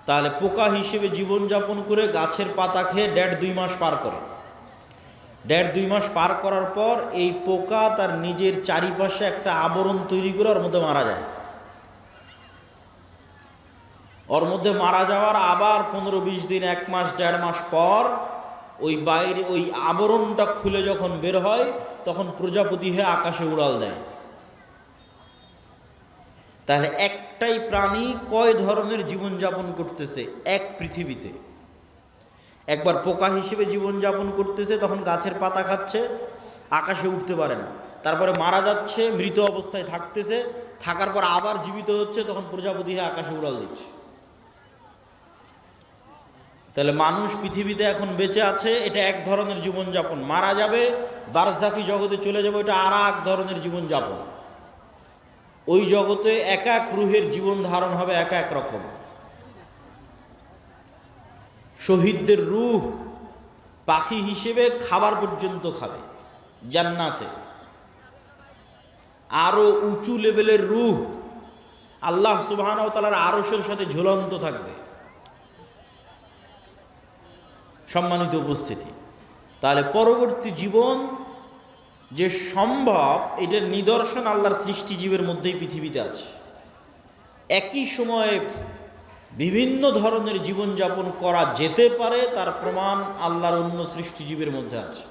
তাহলে পোকা হিসেবে জীবনযাপন করে গাছের পাতা খেয়ে 1.5-2 মাস পার করে। 1.5-2 মাস পার করার পর এই পোকা তার নিজের চারিপাশে একটা আবরণ তৈরি করে ওর মধ্যে মারা যায়। ওর মধ্যে মারা যাওয়ার আবার 15-20 দিন, 1 মাস 1.5 মাস পর ওই বাইরে ওই আবরণটা খুলে যখন বের হয় তখন প্রজাপতি হয়ে আকাশে উড়াল দেয়। তাহলে একটাই প্রাণী কয় ধরনের জীবনযাপন করতেছে এক পৃথিবীতে? একবার পোকা হিসেবে জীবনযাপন করতেছে, তখন গাছের পাতা খাচ্ছে, আকাশে উঠতে পারে না, তারপরে মারা যাচ্ছে, মৃত অবস্থায় থাকতেছে, থাকার পর আবার জীবিত হচ্ছে, তখন প্রজাপতি হয়ে আকাশে উড়াল দিচ্ছে। তাহলে মানুষ পৃথিবীতে এখন বেঁচে আছে, এটা এক ধরনের জীবনযাপন। মারা যাবে, বারজাখি জগতে চলে যাবে, এটা আর এক ধরনের জীবনযাপন। ওই জগতে এক এক রূহের জীবন ধারণ হবে এক এক রকম। শহীদদের রূহ পাখি হিসেবে খাবার পর্যন্ত খাবে জান্নাতে। আরো উঁচু লেভেলের রূহ আল্লাহ সুবহানাহু ওয়া তাআলার আরশের সাথে ঝুলন্ত থাকবে। সম্মানিত উপস্থিতি, তাহলে পরবর্তী জীবন যে সম্ভব, এটার নিদর্শন আল্লাহর সৃষ্টিজীবের মধ্যেই পৃথিবীতে আছে। একই সময়ে বিভিন্ন ধরনের জীবনযাপন করা যেতে পারে, তার প্রমাণ আল্লাহর অন্য সৃষ্টিজীবের মধ্যে আছে।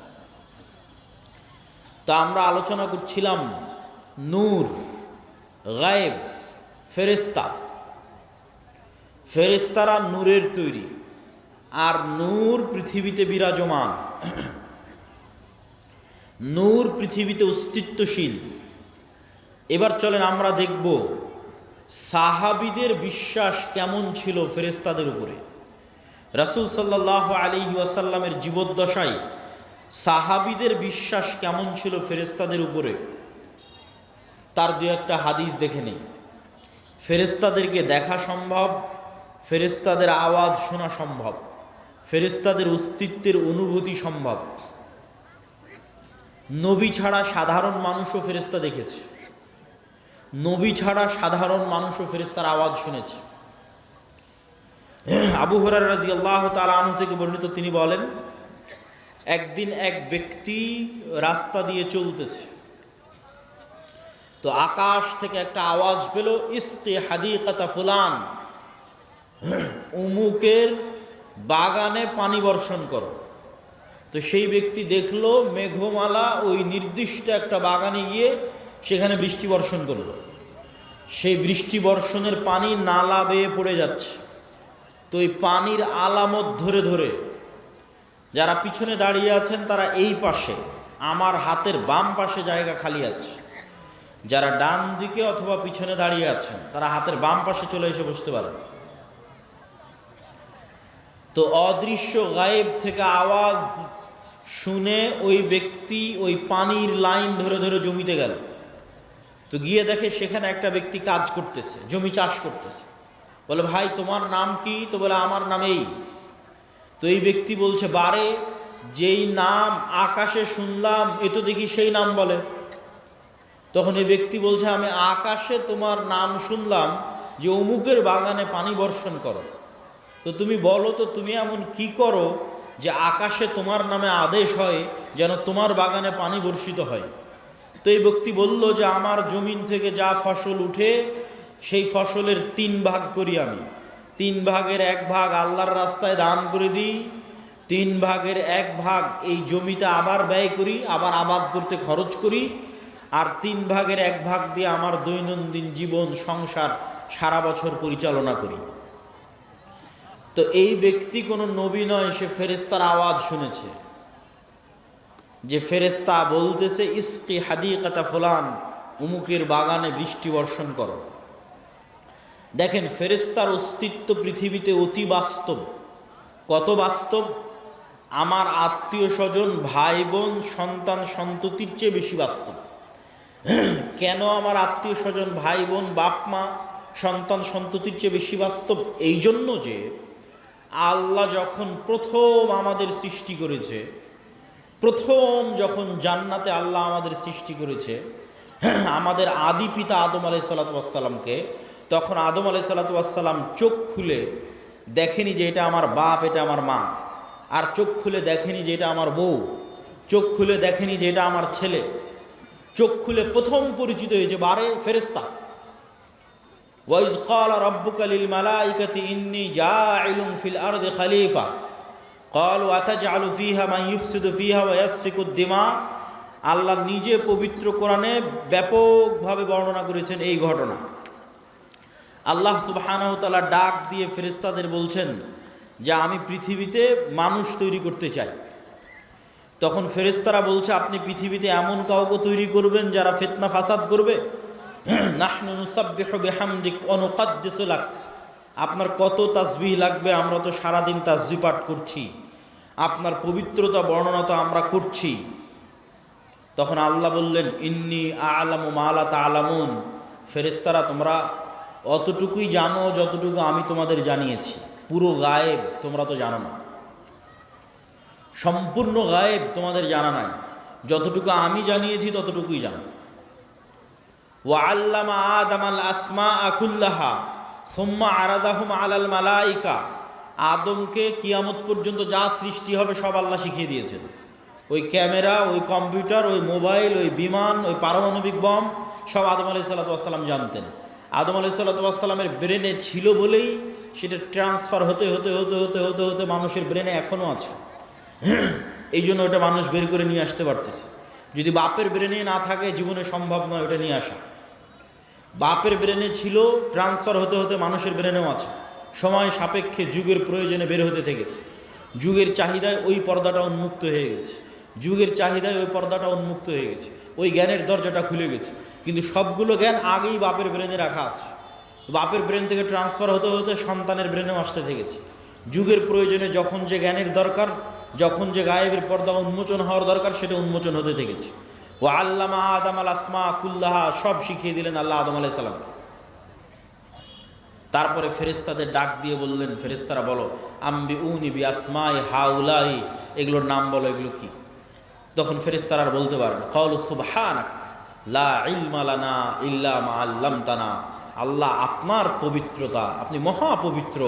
তা আমরা আলোচনা করছিলাম নূর, গায়েব, ফেরেশতা। ফেরেশতারা নূরের তৈরি, আর নূর পৃথিবীতে বিরাজমান। নূর পৃথিবীতে অস্তিত্বশীল। এবার চলেন আমরা দেখব সাহাবীদের বিশ্বাস কেমন ছিল ফেরেশতাদের উপরে। রাসূল সাল্লাল্লাহু আলাইহি ওয়াসাল্লামের জীবদ্দশায় সাহাবীদের বিশ্বাস কেমন ছিল ফেরেশতাদের উপরে, তার দু একটা হাদিস দেখে নেই। ফেরেশতাদেরকে দেখা সম্ভব, ফেরেশতাদের আওয়াজ শোনা সম্ভব, ফেরেশতাদের অস্তিত্বের অনুভূতি সম্ভব। নবী ছাড়া সাধারণ মানুষও ফেরেশতা দেখেছে, নবী ছাড়া সাধারণ মানুষও ফেরেশতার আওয়াজ শুনেছে। আবু হুরায়রা রাদিয়াল্লাহু তাআলা আনহু থেকে বর্ণিত, তিনি বলেন, একদিন এক ব্যক্তি রাস্তা দিয়ে চলতেছে, তো আকাশ থেকে একটা আওয়াজ পেল, ইসকি হাদিকাতা ফুলান, অমুকের বাগানে পানি বর্ষণ করো। তো সেই ব্যক্তি দেখলো মেঘমালা ওই নির্দিষ্ট একটা বাগানে গিয়ে সেখানে বৃষ্টি বর্ষণ করলো। সেই বৃষ্টি বর্ষণের পানি নালা বেয়ে পড়ে যাচ্ছে। তো এই পানির আলামত ধরে ধরে যারা পিছনে দাঁড়িয়ে আছেন তারা এই পাশে, আমার হাতের বাম পাশে জায়গা খালি আছে, যারা ডান দিকে অথবা পিছনে দাঁড়িয়ে আছেন তারা হাতের বাম পাশে চলে এসে বসতে পারেন। তো অদৃশ্য গায়েব থেকে আওয়াজ শুনে ওই ব্যক্তি ওই পানির লাইন ধরে ধরে জমিতে গেল। তো গিয়ে দেখে সেখানে একটা ব্যক্তি কাজ করতেছে, জমি চাষ করতেছে। বলে, ভাই তোমার নাম কি? তো বলে, আমার নাম এই। তো এই ব্যক্তি বলছে, বারে যেই নাম আকাশে শুনলাম এ তো দেখি সেই নাম বলে। তখন এই ব্যক্তি বলছে, আমি আকাশে তোমার নাম শুনলাম যে অমুকের বাগানে পানি বর্ষণ করো। তো তুমি বলো তো তুমি এমন কি করো যে আকাশে তোমার নামে আদেশ হয় যেন তোমার বাগানে পানি বর্ষিত হয়। তো এই ব্যক্তি বলল যে আমার জমিন থেকে যা ফসল উঠে সেই ফসলের 3 ভাগ করি আমি। 3 ভাগের 1 ভাগ আল্লাহর রাস্তায় দান করে দিই, 3 ভাগের 1 ভাগ এই জমিতে আবার ব্যয় করি, আবার আবাদ করতে খরচ করি, আর 3 ভাগের 1 ভাগ দিয়ে আমার দৈনন্দিন জীবন সংসার সারা বছর পরিচালনা করি। তো এই ব্যক্তি কোনো নবী নয়, সে ফেরেশতার আওয়াজ শুনেছে যে ফেরেশতা বলতেছে, ইসকি হাদিকাতা ফুলান, উমুকের বাগানে বৃষ্টি বর্ষণ করো। দেখেন, ফেরেশতার অস্তিত্ব পৃথিবীতে অতি বাস্তব। কত বাস্তব! আমার আত্মীয় স্বজন, ভাই বোন, সন্তান সন্ততির চেয়ে বেশি বাস্তব। কেন আমার আত্মীয় স্বজন, ভাই বোন, বাপ মা, সন্তান সন্ততির চেয়ে বেশি বাস্তব? এই জন্য যে আল্লাহ যখন প্রথম আমাদের সৃষ্টি করেছে, প্রথম যখন জান্নাতে আল্লাহ আমাদের সৃষ্টি করেছে আমাদের আদি পিতা আদম আলাইহিসসালাতু ওয়াসসালামকে, তখন আদম আলাইহিসসালাতু ওয়াসসালাম চোখ খুলে দেখেনি যে এটা আমার বাপ, এটা আমার মা, আর চোখ খুলে দেখেনি যে এটা আমার বউ, চোখ খুলে দেখেনি যে এটা আমার ছেলে। চোখ খুলে প্রথম পরিচিত হয়েছে বারে ফেরেশতা। ওয়াইজ ক্বালা রাব্বুকা লিল মালাইকাতি ইন্নী জাইলুন ফিল আরদি খলিফা ক্বালু আতাজআলু ফিহা মান ইউফসিদু ফিহা ওয়া ইয়াসফিকুদ দিমা। আল্লাহ নিজে পবিত্র কোরআনে ব্যাপকভাবে বর্ণনা করেছেন এই ঘটনা। আল্লাহ সুবহানাহু ওয়া তাআলা ডাক দিয়ে ফেরেশতাদের বলছেন যে আমি পৃথিবীতে মানুষ তৈরি করতে চাই। তখন ফেরেশতারা বলছে, আপনি পৃথিবীতে এমন কাউকে তৈরি করবেন যারা ফিতনা ফাসাদ করবে? নাহনু নুসাব্বিহু বিহামদিক ওয়া নুকাদ্দিসু লাক। আপনার কত তাসবিহ লাগবে, আমরা তো সারাদিন তাসবিহ পাঠ করছি, আপনার পবিত্রতা বর্ণনা তো আমরা করছি। তখন আল্লাহ বললেন, ইন্নী আ'লামু মা লা তা'লামুন। ফেরেশতারা, তোমরা অতটুকুই জানো যতটুকু আমি তোমাদের জানিয়েছি। পুরো গায়েব তোমরা তো জানো না, সম্পূর্ণ গায়েব তোমাদের জানা নাই, যতটুকু আমি জানিয়েছি ততটুকুই জানো। ওয়া আল্লামা আদামাল আসমাআ কুল্লাহা সুম্মা আরাদাহুম আলাল মালাইকা। আদমকে কিয়ামত পর্যন্ত যা সৃষ্টি হবে সব আল্লাহ শিখিয়ে দিয়েছেন। ওই ক্যামেরা, ওই কম্পিউটার, ওই মোবাইল, ওই বিমান, ওই পারমাণবিক বম সব আদম আলাইহিসসালাতু ওয়াসসালাম জানতেন। আদম আলাইহিসসালাতু ওয়াসসালামের ব্রেনে ছিল বলেই সেটা ট্রান্সফার হতে হতে হতে হতে হতে হতে মানুষের ব্রেনে এখনও আছে। এই জন্য ওটা মানুষ বের করে নিয়ে আসতে পারতেছে। যদি বাপের ব্রেনে না থাকে জীবনে সম্ভব নয় ওটা নিয়ে আসা। বাপের ব্রেনে ছিল, ট্রান্সফার হতে হতে মানুষের ব্রেনেও আছে। সময় সাপেক্ষে যুগের প্রয়োজনে বের হতে থেকেছে। যুগের চাহিদায় ওই পর্দাটা উন্মুক্ত হয়ে গেছে, যুগের চাহিদায় ওই পর্দাটা উন্মুক্ত হয়ে গেছে, ওই জ্ঞানের দরজাটা খুলে গেছে। কিন্তু সবগুলো জ্ঞান আগেই বাপের ব্রেনে রাখা আছে। বাপের ব্রেন থেকে ট্রান্সফার হতে হতে সন্তানের ব্রেনেও আসতে থেকেছে। যুগের প্রয়োজনে যখন যে জ্ঞানের দরকার, যখন যে গায়েবের পর্দা উন্মোচন হওয়ার দরকার, সেটা উন্মোচন হতে থেকেছে। ও আল্লামা আদম আল আসমা কুল্লাহা, সব শিখিয়ে দিলেন আল্লাহ আদম আলাইহিস সালামকে। তারপরে ফেরেশতাদের ডাক দিয়ে বললেন, ফেরেশতারা বলো, আম্বিউনি বি আসমাই হাউলাই, এগুলোর নাম বলো, এগুলো কি? তখন ফেরেশতারা আর বলতে পারেন, ক্বালু সুবহানাক লা ইলমা লানা ইল্লা মা আল্লামতানা। আল্লাহ, আপনার পবিত্রতা, আপনি মহাপবিত্র,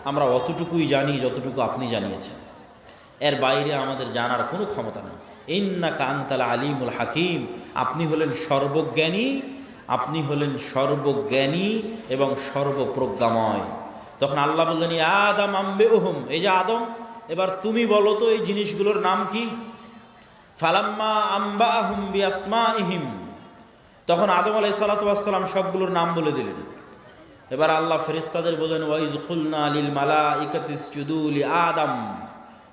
আমরা অতটুকুই জানি যতটুকু আপনি জানিয়েছেন, এর বাইরে আমাদের জানার কোনো ক্ষমতা নেই। ইন্নাকা আনতাল আলিমুল হাকিম, আপনি হলেন সর্বজ্ঞানী, আপনি হলেন সর্বজ্ঞানী এবং সর্বপ্রজ্ঞাময়। তখন আল্লাহ বললেন, ইয়া আদম আম্বিউহুম, এই যে আদম, এবার তুমি বলো তো এই জিনিসগুলোর নাম কি? ফালাম্মা আম্বাহুম বিআসমাইহিম, তখন আদম আলাইহিস সালাতু ওয়াস সালাম সবগুলোর নাম বলে দিলেন। এবার আল্লাহ ফেরেশতাদের বলেন, ওয়াইজ কুলনা লিল মালাইকাতি ইসজুদু লি আদম,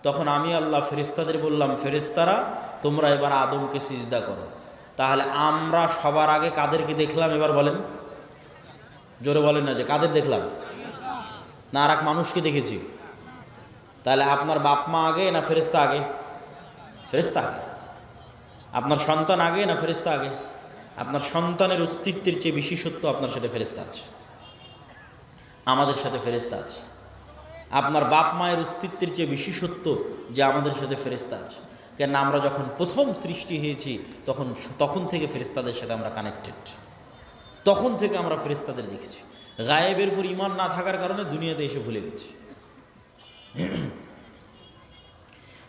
তখন আমি আল্লাহ ফেরেশতাদের বললাম, ফেরেশতারা তোমরা এবার আদমকে সিজদা করো। তাহলে আমরা সবার আগে কাদেরকে দেখলাম? এবার বলেন, জোরে বলেন না যে কাদের দেখলাম, না আর এক মানুষকে দেখেছি? তাহলে আপনার বাপ মা আগে না ফেরেশতা আগে? ফেরেশতা আগে। আপনার সন্তান আগে না ফেরেশতা আগে? আপনার সন্তানের অস্তিত্বের চেয়ে বিশেষত্ব আপনার সাথে ফেরেশতা আছে, আমাদের সাথে ফেরেশতা আছে। আপনার বাপ মায়ের অস্তিত্বের চেয়ে বিশেষত্ব যে আমাদের সাথে ফেরেশতা আছে। কেন আমরা যখন প্রথম সৃষ্টি হয়েছি তখন থেকে ফেরেশতাদের সাথে আমরা কানেক্টেড, তখন থেকে আমরা ফেরেশতাদের দেখেছি। গায়েবের উপর ঈমান না থাকার কারণে দুনিয়াতে এসে ভুলে গেছি।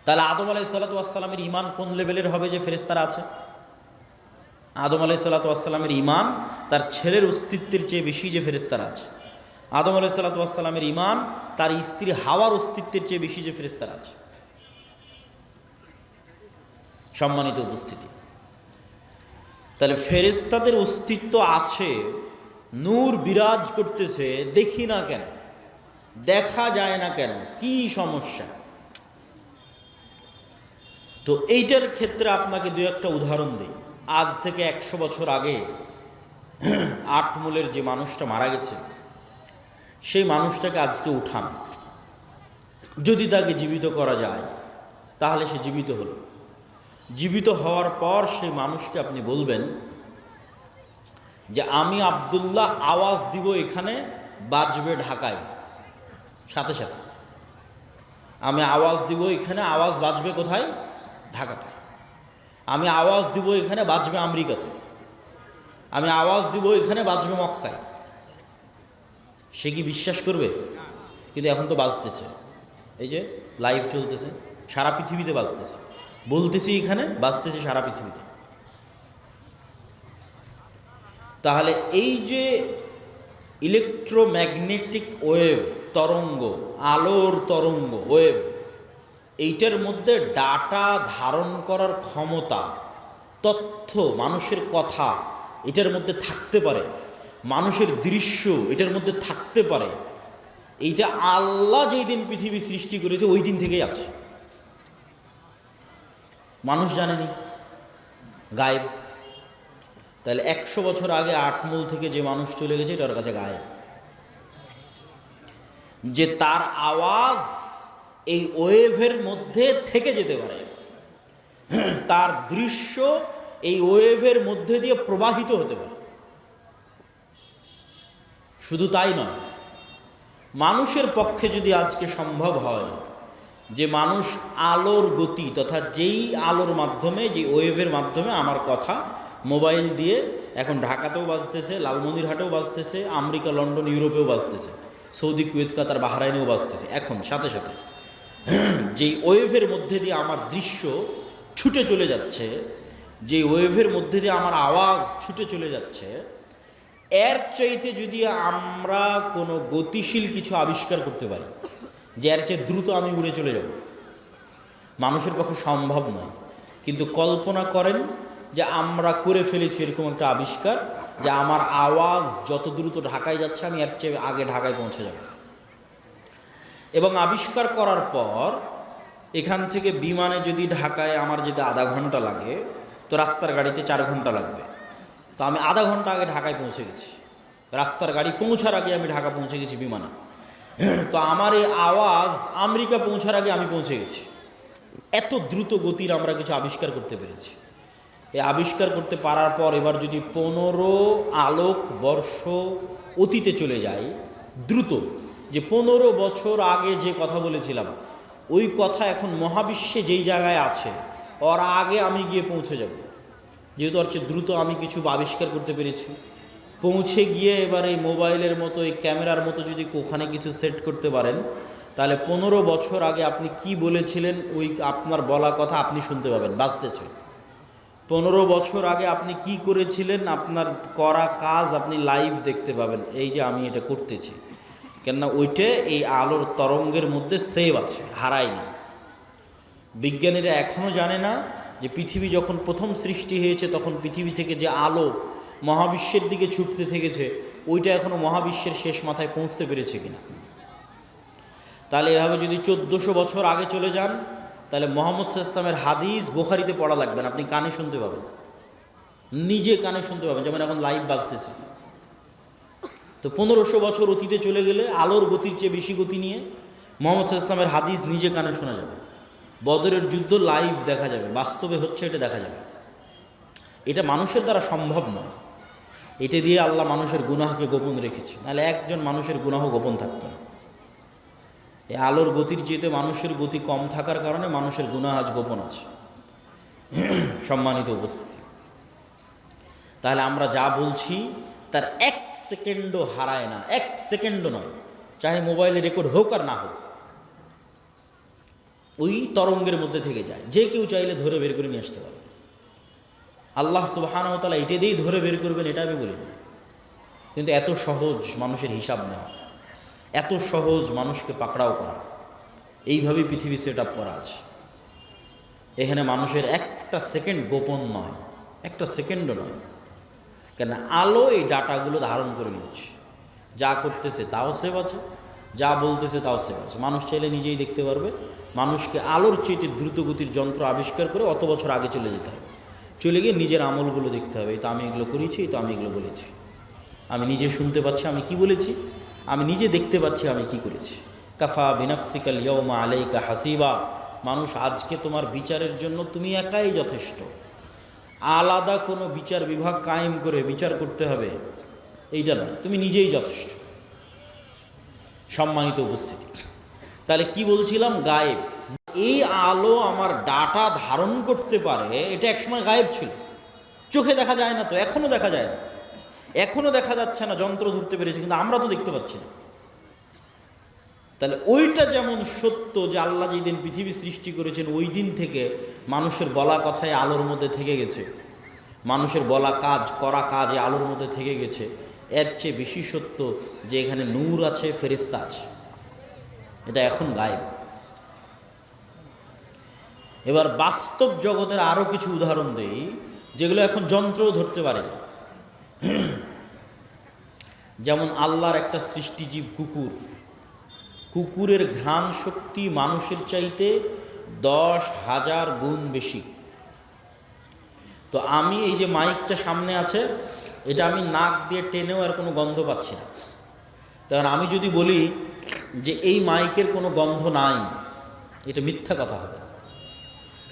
তাহলে আদম আলাইহিসসালাতু ওয়াসসালামের ঈমান কোন লেভেলের হবে যে ফেরেশতারা আছে? আদম আলাইহিসসালাতু ওয়াসসালামের ঈমান তার ছেলের অস্তিত্বের চেয়ে বেশি যে ফেরেশতারা আছে। আদম আলাইহিসসালাতু ওয়াসসালামের ঈমান তার স্ত্রী হাওয়ার অস্তিত্বের চেয়ে বেশি যে ফেরেশতারা আছে। সম্মানিত উপস্থিতি, তাহলে ফেরেশতাদের অস্তিত্ব আছে, নূর বিরাজ করতেছে, দেখি না কেন, দেখা যায় না কেন, কি সমস্যা? তো এইটার ক্ষেত্রে আপনাকে দু একটা উদাহরণ দিই। আজ থেকে 100 বছর আগে আটমূলের যে মানুষটা মারা গেছে, সেই মানুষটাকে আজকে উঠান, যদি তাকে জীবিত করা যায় তাহলে সে জীবিত হলো। জীবিত হওয়ার পর সেই মানুষকে আপনি বলবেন যে আমি আব্দুল্লাহ আওয়াজ দিব, এখানে বাজবে ঢাকায়, সাথে সাথে আমি আওয়াজ দিব, এখানে আওয়াজ বাজবে কোথায়? ঢাকাতে। আমি আওয়াজ দিব, এখানে বাজবে আমেরিকাতে। আমি আওয়াজ দিব, এখানে বাজবে মক্কায়। সে কি বিশ্বাস করবে? কিন্তু এখন তো বাজতেছে, এই যে লাইভ চলতেছে, সারা পৃথিবীতে বাজতেছে, বলতেছি এখানে, বাজতেছে সারা পৃথিবীতে। তাহলে এই যে ইলেকট্রোম্যাগনেটিক ওয়েভ, তরঙ্গ, আলোর তরঙ্গ, ওয়েভ, এইটার মধ্যে ডাটা ধারণ করার ক্ষমতা, তথ্য, মানুষের কথা এটার মধ্যে থাকতে পারে, মানুষের দৃশ্য এটার মধ্যে থাকতে পারে। এইটা আল্লাহ যেই দিন পৃথিবী সৃষ্টি করেছে ওই দিন থেকেই আছে, মানুষ জানেনি, গায়েব। তাহলে 100 বছর আগে আটমূল থেকে যে মানুষ চলে গেছে এটার কাছে গায়েব। যে তার আওয়াজ এই ওয়েভের মধ্যে থেকে যেতে পারে, তার দৃশ্য এই ওয়েভের মধ্যে দিয়ে প্রবাহিত হতে পারে। শুধু তাই নয়, মানুষের পক্ষে যদি আজকে সম্ভব হয় যে মানুষ আলোর গতি তথা যেই আলোর মাধ্যমে, যে ওয়েভের মাধ্যমে আমার কথা মোবাইল দিয়ে এখন ঢাকাতেও বাজতেছে, লালমনিরহাটেও বাজতেছে, আমেরিকা, লন্ডন, ইউরোপেও বাজতেছে, সৌদি, কুয়েত, কাতার, বাহরাইনেও বাজতেছে, এখন সাথে সাথে যেই ওয়েভের মধ্যে দিয়ে আমার দৃশ্য ছুটে চলে যাচ্ছে, যে ওয়েভের মধ্যে দিয়ে আমার আওয়াজ ছুটে চলে যাচ্ছে, এর চাইতে যদি আমরা কোনো গতিশীল কিছু আবিষ্কার করতে পারি যে এর চেয়ে দ্রুত আমি উড়ে চলে যাব, মানুষের পক্ষে সম্ভব নয়। কিন্তু কল্পনা করেন যে আমরা করে ফেলেছি এরকম একটা আবিষ্কার যে আমার আওয়াজ যত দ্রুত ঢাকায় যাচ্ছে আমি এর চেয়ে আগে ঢাকায় পৌঁছে যাব। এবং আবিষ্কার করার পর এখান থেকে বিমানে যদি ঢাকায় আমার যেতে আধা ঘন্টা লাগে, তো রাস্তার গাড়িতে 4 ঘন্টা লাগবে। তো আমি আধা ঘন্টা আগে ঢাকায় পৌঁছে গেছি, রাস্তার গাড়ি পৌঁছার আগে আমি ঢাকা পৌঁছে গেছি বিমানে। তো আমার এই আওয়াজ আমেরিকা পৌঁছার আগে আমি পৌঁছে গেছি। এত দ্রুত গতির আমরা কিছু আবিষ্কার করতে পেরেছি। এই আবিষ্কার করতে পারার পর এবার যদি 15 আলোক বর্ষ অতীতে চলে যায় দ্রুত, যে 15 বছর আগে যে কথা বলেছিলাম ওই কথা এখন মহাবিশ্বে যেই জায়গায় আছে ওর আগে আমি গিয়ে পৌঁছে যাব, যেহেতু আর চেয়ে দ্রুত আমি কিছু আবিষ্কার করতে পেরেছি। পৌঁছে গিয়ে এবার এই মোবাইলের মতো, এই ক্যামেরার মতো যদি ওখানে কিছু সেট করতে পারেন, তাহলে 15 বছর আগে আপনি কি বলেছিলেন ওই আপনার বলা কথা আপনি শুনতে পাবেন, বাজতেছে। 15 বছর আগে আপনি কি করেছিলেন, আপনার করা কাজ আপনি লাইভ দেখতে পাবেন, এই যে আমি এটা করতেছি, কেননা ওইটা এই আলোর তরঙ্গের মধ্যে সেভ আছে, হারায়নি। বিজ্ঞানীরা এখনও জানে না যে পৃথিবী যখন প্রথম সৃষ্টি হয়েছে তখন পৃথিবী থেকে যে আলো মহাবিশ্বের দিকে ছুটতে থেকেছে ওইটা এখনও মহাবিশ্বের শেষ মাথায় পৌঁছতে পেরেছে কিনা। তাহলে এভাবে যদি 1400 বছর আগে চলে যান, তাহলে মুহাম্মদ সাল্লাল্লাহু আলাইহি ওয়াসাল্লামের হাদিস বুখারীতে পড়া লাগবে না, আপনি কানে শুনতে পাবেন, নিজে কানে শুনতে পাবেন, যেমন এখন লাইভ বাজতেছে। তো 1500 বছর অতীতে চলে গেলে আলোর গতির চেয়ে বেশি গতি নিয়ে মুহাম্মদ সাল্লাল্লাহু আলাইহি ওয়াসাল্লামের হাদিস নিজে কানে শোনা যাবে, বদরের যুদ্ধ লাইভ দেখা যাবে, বাস্তবে হচ্ছে এটা দেখা যাবে। এটা মানুষের দ্বারা সম্ভব নয়, এটা দিয়ে আল্লাহ মানুষের গুনাহকে গোপন রেখেছে, নাহলে একজন মানুষের গুনাহ গোপন থাকতো না। এই আলোর গতির চেয়ে মানুষের গতি কম থাকার কারণে মানুষের গুনাহ আজ গোপন আছে। সম্মানিত উপস্থিতি, তাহলে আমরা যা বলছি তার 1 সেকেন্ডও হারায় না, 1 সেকেন্ডও নয়, চাহে মোবাইলে রেকর্ড হোক আর না হোক, ওই তরঙ্গের মধ্যে থেকে যায়। যে কেউ চাইলে ধরে বের করে নিয়ে আসতে পারে। আল্লাহ সুবহানাহু ওয়া তাআলা এটা দিয়েই ধরে বের করবেন এটা আমি বলি না, কিন্তু এত সহজ মানুষের হিসাব নেওয়া, এত সহজ মানুষকে পাকড়াও করা, এইভাবেই পৃথিবী সেট আপ করা আছে। এখানে মানুষের একটা সেকেন্ড গোপন নয়, একটা সেকেন্ডও নয়, কেন আলো এই ডাটাগুলো ধারণ করে নিচ্ছে। যা করতেছে তাও সেভ আছে, যা বলতেছে তাও সেভ আছে। মানুষ চাইলে নিজেই দেখতে পারবে। মানুষকে আলোর চেয়ে দ্রুতগতির যন্ত্র আবিষ্কার করে অত বছর আগে চলে যেতে হবে, চলে গিয়ে নিজের আমলগুলো দেখতে হবে। তো আমি এগুলো করেছি, তো আমি এগুলো বলেছি, আমি নিজে শুনতে পাচ্ছি আমি কি বলেছি, আমি নিজে দেখতে পাচ্ছি আমি কি করেছি। কাফা বিনাফসিকাল ইয়াউমা আলাইকা হাসিবা, মানুষ আজকে তোমার বিচারের জন্য তুমি একাই যথেষ্ট। আলাদা কোনো বিচার বিভাগ কায়েম করে বিচার করতে হবে এইটা নয়, তুমি নিজেই যথেষ্ট। সম্মানিত উপস্থিতি, তাহলে কি বলছিলাম? গায়েব। এই আলো আমার ডাটা ধারণ করতে পারে, এটা একসময় গায়েব ছিল, চোখে দেখা যায় না, তো এখনো দেখা যায় না, এখনো দেখা যাচ্ছে না। যন্ত্র ধরতে পেরেছে, কিন্তু আমরা তো দেখতে পাচ্ছি না। তাহলে ওইটা যেমন সত্য যে আল্লাহ যেদিন পৃথিবী সৃষ্টি করেছেন ওই দিন থেকে মানুষের বলা কথায় আলোর মধ্যে থেকে গেছে, মানুষের বলা কাজ করা কাজ এই আলোর মধ্যে থেকে গেছে, এর চেয়ে বেশি সত্য যে এখানে নূর আছে, ফেরেশতা আছে, এটা এখন গায়েব। এবার বাস্তব জগতের আরও কিছু উদাহরণ দেই যেগুলো এখন যন্ত্রও ধরতে পারে না। যেমন আল্লাহর একটা সৃষ্টিজীব কুকুর, কুকুরের ঘ্রাণ শক্তি মানুষের চাইতে 10,000 গুণ বেশি। তো আমি এই যে মাইকটা সামনে আছে, এটা আমি নাক দিয়ে টেনেও আর কোনো গন্ধ পাচ্ছি না। কারণ আমি যদি বলি যে এই মাইকের কোনো গন্ধ নাই, এটা মিথ্যা কথা হবে।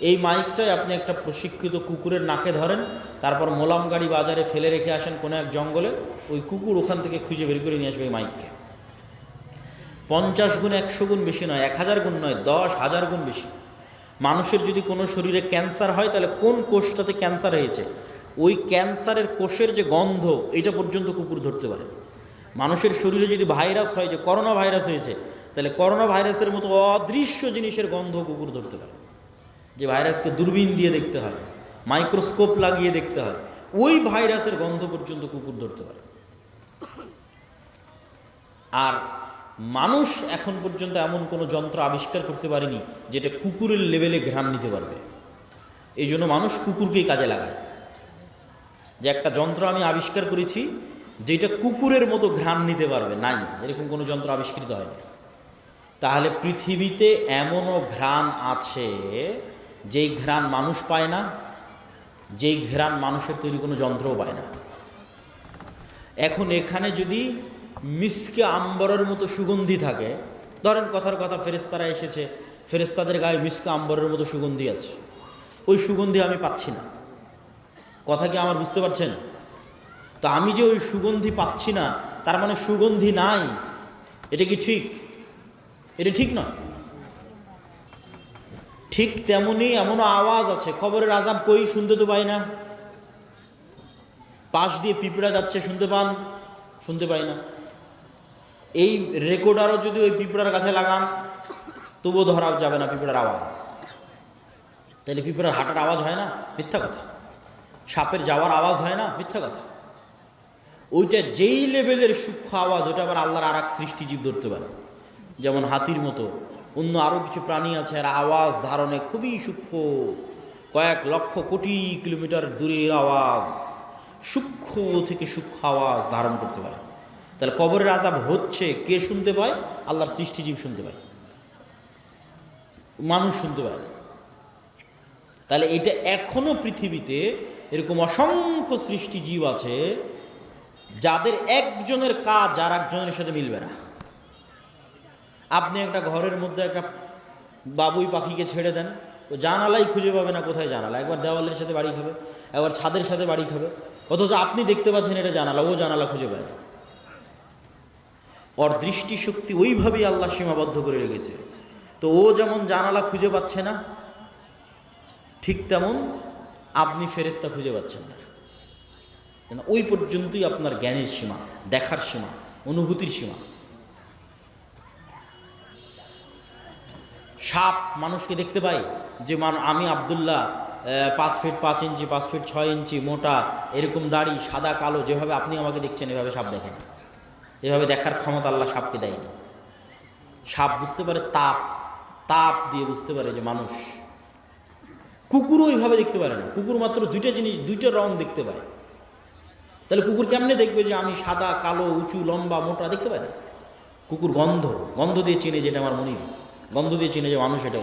এই মাইকটাই আপনি একটা প্রশিক্ষিত কুকুরের নাকে ধরেন, তারপর মোলাম গাড়ি বাজারে ফেলে রেখে আসেন কোনো এক জঙ্গলে, ওই কুকুর ওখান থেকে খুঁজে বের করে নিয়ে আসবে এই মাইককে। 50 গুণ 100 গুণ বেশি নয়, 1000 গুণ নয়, 10,000 গুণ বেশি। মানুষের যদি কোনো শরীরে ক্যান্সার হয়, তাহলে কোন কোষটাতে ক্যান্সার হয়েছে ওই ক্যান্সারের কোষের যে গন্ধ, এটা পর্যন্ত কুকুর ধরতে পারে। মানুষের শরীরে যদি ভাইরাস হয়, যে করোনা ভাইরাস হয়েছে, তাহলে করোনা ভাইরাসের মতো অদৃশ্য জিনিসের গন্ধ কুকুর ধরতে পারে। যে ভাইরাসকে দূরবীন দিয়ে দেখতে হয়, মাইক্রোস্কোপ লাগিয়ে দেখতে হয়, ওই ভাইরাসের গন্ধ পর্যন্ত কুকুর ধরতে পারে। আর মানুষ এখন পর্যন্ত এমন কোনো যন্ত্র আবিষ্কার করতে পারেনি যেটা কুকুরের লেভেলে ঘ্রাণ নিতে পারবে। এই জন্য মানুষ কুকুরকেই কাজে লাগায়, যে একটা যন্ত্র আমি আবিষ্কার করেছি যেটা কুকুরের মতো ঘ্রাণ নিতে পারবে, নাই, এরকম কোনো যন্ত্র আবিষ্কৃত হয়নি। তাহলে পৃথিবীতে এমনও ঘ্রাণ আছে যেই ঘ্রাণ মানুষ পায় না, যেই ঘ্রাণ মানুষের তৈরি কোনো যন্ত্রও পায় না। এখন এখানে যদি মিসকে আম্বরের মতো সুগন্ধি থাকে, ধরেন কথার কথা ফেরেশতারা এসেছে, ফেরেশতাদের গায়ে মিসকে আম্বরের মতো সুগন্ধি আছে, ওই সুগন্ধি আমি পাচ্ছি না। কথা কি আমার বুঝতে পারছেন? তো আমি যে ওই সুগন্ধি পাচ্ছি না, তার মানে সুগন্ধি নাই, এটা কি ঠিক? এটা ঠিক না। ঠিক তেমনি এমনও আওয়াজ আছে, কবরের আযাব কই, শুনতে তো পাই না। পাশ দিয়ে পিঁপড়া যাচ্ছে, শুনতে পান? শুনতে পাই না। এই রেকর্ডারও যদি ওই পিঁপড়ার কাছে লাগান, তবুও ধরা যাবে না পিঁপড়ার আওয়াজ। তাহলে পিঁপড়ার হাঁটার আওয়াজ হয় না? মিথ্যা কথা। সাপের যাওয়ার আওয়াজ হয় না? মিথ্যা কথা। ওইটা যেই লেভেলের সূক্ষ্ম আওয়াজ, ওটা আবার আল্লাহর আর এক সৃষ্টিজীব ধরতে পারে। যেমন হাতির মতো অন্য আরও কিছু প্রাণী আছে, আর আওয়াজ ধারণে খুবই সূক্ষ্ম, কয়েক লক্ষ কোটি কিলোমিটার দূরের আওয়াজ, সূক্ষ্ম থেকে সূক্ষ্ম আওয়াজ ধারণ করতে পারে। তাহলে কবরের আযাব হচ্ছে, কে শুনতে পায়? আল্লাহর সৃষ্টিজীব শুনতে পায়, মানুষ শুনতে পায়। তাহলে এটা এখনো পৃথিবীতে এরকম অসংখ্য সৃষ্টিজীব আছে যাদের একজনের কাজ আর একজনের সাথে মিলবে না। আপনি একটা ঘরের মধ্যে একটা বাবুই পাখিকে ছেড়ে দেন, ও জানালাই খুঁজে পাবে না কোথায় জানালা, একবার দেওয়ালের সাথে বাড়ি খাবে, একবার ছাদের সাথে বাড়ি খাবে, অথচ আপনি দেখতে পাচ্ছেন এটা জানালা, ও জানালা খুঁজে পায় না। ওর দৃষ্টিশক্তি ওইভাবেই আল্লাহ সীমাবদ্ধ করে রেখেছে। তো ও যেমন জানালা খুঁজে পাচ্ছে না, ঠিক তেমন আপনি ফেরেশতা খুঁজে পাচ্ছেন না, ওই পর্যন্তই আপনার জ্ঞানের সীমা, দেখার সীমা, অনুভূতির সীমা। সাপ মানুষকে দেখতে পাই যে আমি আব্দুল্লাহ 5 ফিট 5 ইঞ্চি, 5 ফিট 6 ইঞ্চি, মোটা, এরকম দাড়ি, সাদা কালো, যেভাবে আপনি আমাকে দেখছেন এভাবে সাপ দেখে না। এভাবে দেখার ক্ষমতা আল্লাহ সাপকে দেয়নি। সাপ বুঝতে পারে তাপ দিয়ে বুঝতে পারে যে মানুষ। কুকুরও ওইভাবে দেখতে পারে না। কুকুর মাত্র দুইটা রং দেখতে পায়। তাহলে কুকুর কেমনে দেখবে যে আমি সাদা কালো, উঁচু, লম্বা, মোটা? দেখতে পায় না। কুকুর গন্ধ দিয়ে চেনে যেটা আমার মনিব, গন্ধ দিয়ে চেনে যে মানুষ এটা।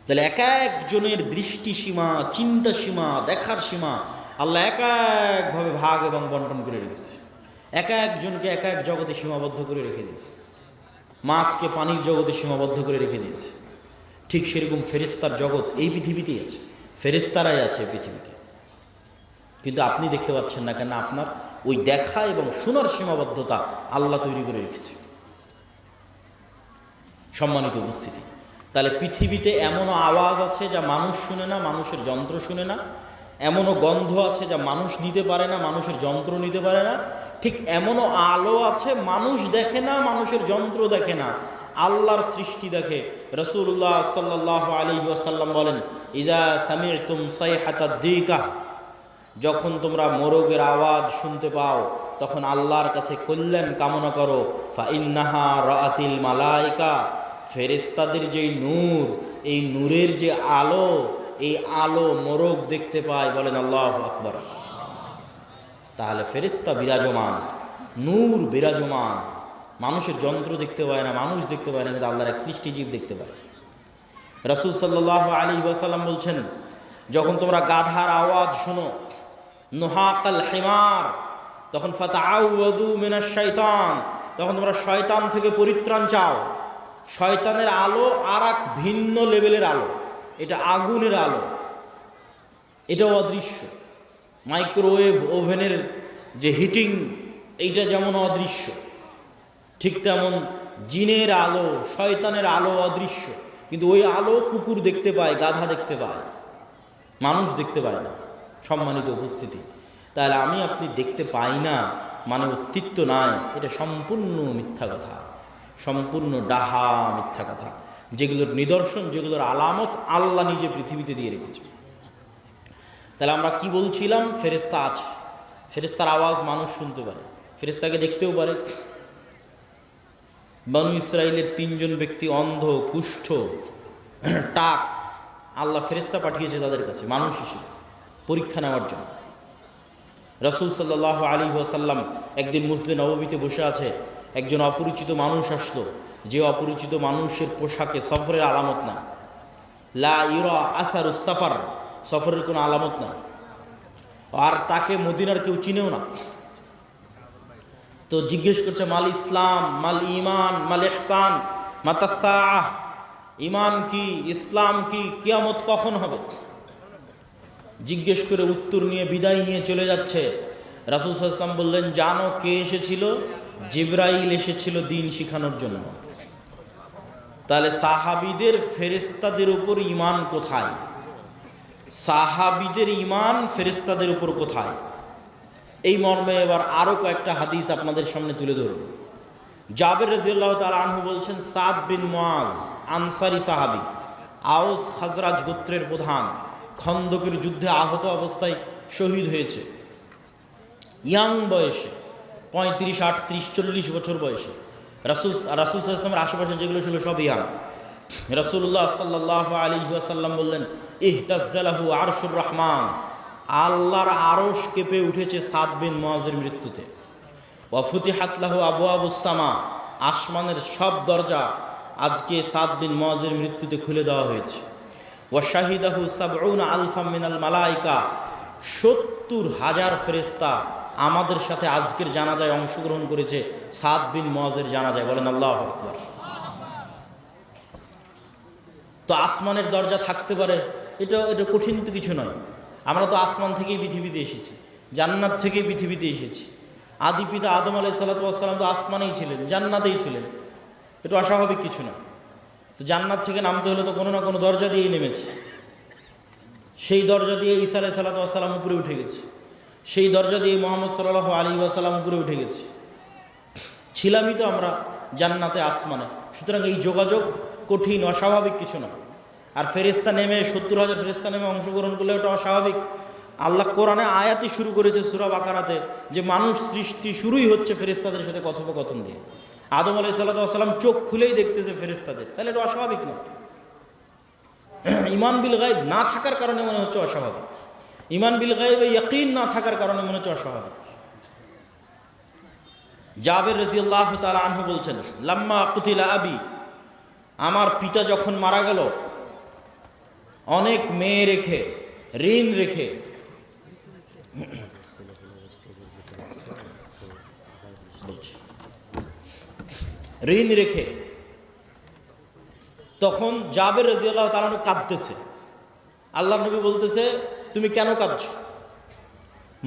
তাহলে এক একজনের দৃষ্টি সীমা, চিন্তা সীমা, দেখার সীমা আল্লাহ এক একভাবে ভাগ এবং বন্টন করে রেখেছে। এক একজনকে এক এক জগতে সীমাবদ্ধ করে রেখে দিয়েছে। মাছকে পানির জগতে সীমাবদ্ধ করে রেখে দিয়েছে। ঠিক সেরকম ফেরেশতার জগৎ এই পৃথিবীতেই আছে, ফেরেশতারাই আছে পৃথিবীতে। কিন্তু আপনি দেখতে পাচ্ছেন না কেন? আপনার ওই দেখা এবং শোনার সীমাবদ্ধতা আল্লাহ তৈরি করে রেখেছে। সম্মানিত উপস্থিতি, তাহলে পৃথিবীতে এমনও আওয়াজ আছে যা মানুষ শুনে না, মানুষের যন্ত্র শুনে না। এমনও গন্ধ আছে যা মানুষ নিতে পারে না, মানুষের যন্ত্র নিতে পারে না। ঠিক এমনও আলো আছে মানুষ দেখে না, মানুষের যন্ত্র দেখে না, আল্লাহর সৃষ্টি দেখে। রাসূলুল্লাহ সাল্লাল্লাহু আলাইহি ওয়াসাল্লাম বলেন, ইজা সামি'তুম সাইহাতাদ দিকা, যখন তোমরা মোরগের আওয়াজ শুনতে পাও তখন আল্লাহর কাছে কল্যাণ কামনা করো। ফা ইন্নাহা রাআতিল মালাইকা, ফেরেশতাদের যেই নূর, এই নূরের যে আলো, এই আলো মোরগ দেখতে পায়। বলেন আল্লাহু আকবার। তাহলে ফেরেশতা বিরাজমান, নূর বিরাজমান। মানুষের যন্ত্র দেখতে পায় না, মানুষ দেখতে পায় না, কিন্তু আল্লাহর এক সৃষ্টিজীব দেখতে পায়। রাসূল সাল্লাল্লাহু আলাইহি ওয়াসাল্লাম বলছেন, যখন তোমরা গাধার আওয়াজ শুনো, নুহাকাল হিমার, তখন ফাতাআউযু মিনাশ শাইতান, তখন তোমরা শয়তান থেকে পরিত্রাণ চাও। শয়তানের আলো আর এক ভিন্ন লেভেলের আলো, এটা আগুনের আলো, এটাও অদৃশ্য। মাইক্রোওয়েভ ওভেনের যে হিটিং, এইটা যেমন অদৃশ্য, ঠিক তেমন জিনের আলো, শয়তানের আলো অদৃশ্য। কিন্তু ওই আলো কুকুর দেখতে পায়, গাধা দেখতে পায়, মানুষ দেখতে পায় না। সম্মানিত উপস্থিতি, তাহলে আমি আপনি দেখতে পাই না মানে অস্তিত্ব নাই, এটা সম্পূর্ণ মিথ্যা কথা, সম্পূর্ণ ডাহা মিথ্যা কথা। যেগুলোর নিদর্শন, যেগুলোর আলামত আল্লাহ নিজে পৃথিবীতে দিয়ে রেখেছে। তাহলে আমরা কি বলছিলাম? ফেরেশতা আছে, ফেরেশতার আওয়াজ মানুষ শুনতে পারে, ফেরেশতাকে দেখতেও পারে। বনু ইসরাইলের 3 জন ব্যক্তি অন্ধ, কুষ্ঠ, টাক, আল্লাহ ফেরেশতা পাঠিয়েছে তাদের কাছে মানুষ হিসেবে পরীক্ষা নেওয়ার জন্য। রাসূল সাল্লাল্লাহু আলাইহি ওয়াসাল্লাম একদিন মসজিদে নববীতে বসে আছে, একজন অপরিচিত মানুষ আসলো। যে অপরিচিত মানুষের পোশাকে সফরের আলামত না, লা ইউরা আসারুস সফর, সফরের কোনো আলামত নাই, আর তাকে মদিনার কেউ চিনেও না। তো জিজ্ঞেস করছে, মাল ইসলাম, মাল ইমান, মাল ইহসান, মাতাসাআহ, ইমান কি, ইসলাম কি, কিয়ামত কখন হবে? জিজ্ঞেস করে উত্তর নিয়ে বিদায় নিয়ে চলে যাচ্ছে। রাসূল সাল্লাল্লাহু আলাইহি ওয়াসাল্লাম বললেন, জানো কে এসেছিল? জিবরাইল এসেছিল দিন শিখানোর জন্য। তাহলে সাহাবীদের ফেরেশতাদের উপর ঈমান কোথায়? সাহাবীদের ঈমান ফেরেশতাদের উপর কোথায়? এই মর্মে এবার আরো কয়েকটা হাদিস আপনাদের সামনে তুলে ধরব। জাবের রাদিয়াল্লাহু তাআলা আনহু বলছেন, সাদ বিন মুআজ আনসারী সাহাবী, আওস খাজরাজ গোত্রের প্রধান, খন্দকের যুদ্ধে আহত অবস্থায় শহীদ হয়েছে। ইয়াং বয়সে, 35, 38, 40 বছর বয়সে। রাসূল সাল্লাল্লাহু আলাইহি ওয়াসাল্লামের আশেপাশে যেগুলো ছিল সব ইয়াং। রাসূলুল্লাহ সাল্লাল্লাহু আলাইহি ওয়াসাল্লাম বললেন, ইহতাজ্জালাহু আরশুর রহমান, আল্লাহর আরশ কেঁপে উঠেছে সাদ বিন মুআজের মৃত্যুতে। ওয়া ফুতিহাত লাহু আবওয়াবুস সামা, আসমানের সব দরজা আজকে সাদ বিন মুআজের মৃত্যুতে খুলে দেওয়া হয়েছে। ওয়া শাহিদাহু ৭০ আলফা মিনাল মালাইকা, ৭০,০০০ ফেরেশতা আমাদের সাথে আজকের জানাজায় অংশগ্রহণ করেছে সাদ বিন মুআজের জানাজায়। বলেন আল্লাহু আকবার। তো আসমানের দরজা থাকতে পারে, এটা কঠিন তো কিছু নয়। আমরা তো আসমান থেকেই পৃথিবীতে এসেছি, জান্নাত থেকেই পৃথিবীতে এসেছি। আদি পিতা আদম আলাইহিস সালাতু ওয়াস সালাম তো আসমানেই ছিলেন, জান্নাতেই ছিলেন, এটা অস্বাভাবিক কিছু না। তো জান্নাত থেকে নামতে হলে তো কোনো না কোনো দরজা দিয়েই নেমেছে। সেই দরজা দিয়ে ঈসা আলাইহিস সালাম উপরে উঠে গেছে, সেই দরজা দিয়ে মুহাম্মদ সাল্লাল্লাহু আলাইহি ওয়াসাল্লাম উপরে উঠে গেছে। ছিলামই তো আমরা জান্নাতে আসমানে। সুতরাং এই যোগাযোগ কঠিন, অস্বাভাবিক কিছু না। আর ফেরেশতা নেমে 70,000 ফেরেশতা নেমে অংশগ্রহণ করলে ওটা অস্বাভাবিক। আল্লাহ কোরআনে আয়াতই শুরু করেছে সূরা বাকারাতে যে মানুষ সৃষ্টি শুরুই হচ্ছে ফেরেশতাদের সাথে কথোপকথন দিয়ে। আদম আলাইহিস সালাম চোখ খুলেই দেখতেছে ফেরেশতাদের, তাহলে এটা অস্বাভাবিক না। ঈমান বিল গায়ব না থাকার কারণে মনে হচ্ছে অস্বাভাবিক, ঈমান বিল গায়বে ইয়াকিন না থাকার কারণে মনে হচ্ছে অস্বাভাবিক। জাবের রাদিয়াল্লাহু তাআলা আনহু বলছেন, লাম্মা কুতিলা আবি, আমার পিতা যখন মারা গেল, অনেক মেয়ে রেখে, ঋণ রেখে, ঋণ রেখে, তখন জাবের রাদিয়াল্লাহু তাআলা আনহু কাঁদতেছে। আল্লাহর নবী বলতেছে, তুমি কেন কাঁদছো?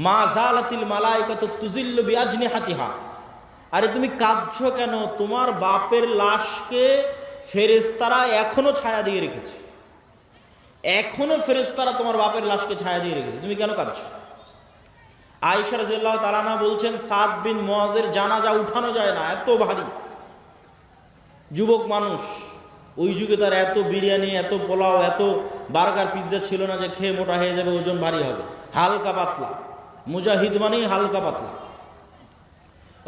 মা জালাতিল মালাইকাতু তুজিল্লু বিআজনিহাতিহা, আরে তুমি কাঁদছো কেন? তোমার বাপের লাশকে ফেরেশতারা এখনো ছায়া দিয়ে রেখেছে, এখনো ফেরেশতারা তোমার বাপের লাশকে ছায়া দিয়ে রেখেছে, তুমি কেন কাঁদছো? আয়েশা রাদিয়াল্লাহু তাআলা আনহা বলছেন, সাদ বিন মুআযের জানাজা উঠানো যায় না, এত ভারী। যুবক মানুষ, ওই যুগে তার এত বিরিয়ানি, এত পোলাও, এত বার্গার, পিৎজা ছিল না যে খেয়ে মোটা হয়ে যাবে, ওজন ভারী হবে। হালকা পাতলা, মুজাহিদ মানেই হালকা পাতলা,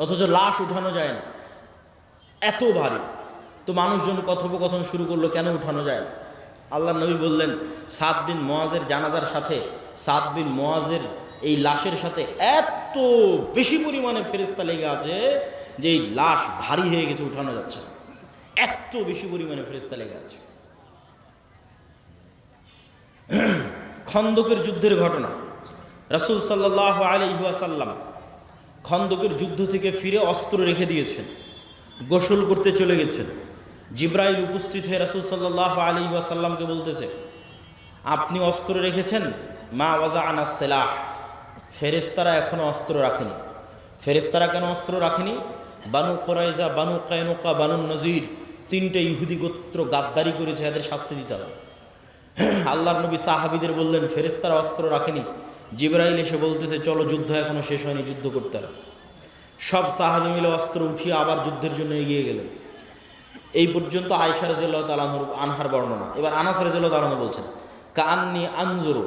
অথচ লাশ উঠানো যায় না, এত ভারী। তো মানুষজন কথোপকথন শুরু করলো, কেন উঠানো যায় না? আল্লাহর নবী বললেন, সাদ বিন মুআযের জানাজার সাথে, সাদ বিন মুআযের এই লাশের সাথে এত বেশি পরিমাণে ফেরেশতা লেগে আছে যে এই লাশ ভারী হয়ে গেছে, উঠানো যাচ্ছে না, এত বেশি পরিমাণে ফেরেশতা লেগে আছে। খন্দকের যুদ্ধের ঘটনা, রাসূল সাল্লাল্লাহু আলাইহি ওয়াসাল্লাম খন্দকের যুদ্ধ থেকে ফিরে অস্ত্র রেখে দিয়েছেন, গোসল করতে চলে গেছেন। জিবরাইল উপস্থিত হয়ে রাসূল সাল্লাল্লাহু আলাইহি ওয়াসাল্লামকে বলতেছে, আপনি অস্ত্র রেখেছেন, মা ওয়াজাআনা সিলাহ, ফেরেশতারা এখনো অস্ত্র রাখেনি। ফেরেশতারা কেন অস্ত্র রাখেনি? বানু কুরাইজা, বানু কায়নুকা, বানু নজির, তিনটে ইহুদি গোত্র গাদ্দারি করেছে, এদের শাস্তি দিতে হবে। আল্লাহর নবী সাহাবীদের বললেন, ফেরেশতারা অস্ত্র রাখেনি। জিবরাইল এসে বলতেছে, চলো, যুদ্ধ এখনো শেষ হয়নি, যুদ্ধ করতে হবে। সব সাহাবী মিলে অস্ত্র উঠিয়ে আবার যুদ্ধের জন্য এগিয়ে গেলেন। এই পর্যন্ত আয়েশা রাদিয়াল্লাহু তাআলা আনহার বর্ণনা। এবার আনাস রাদিয়াল্লাহু তাআলা বলছেন, কাআন্নী আনজুরু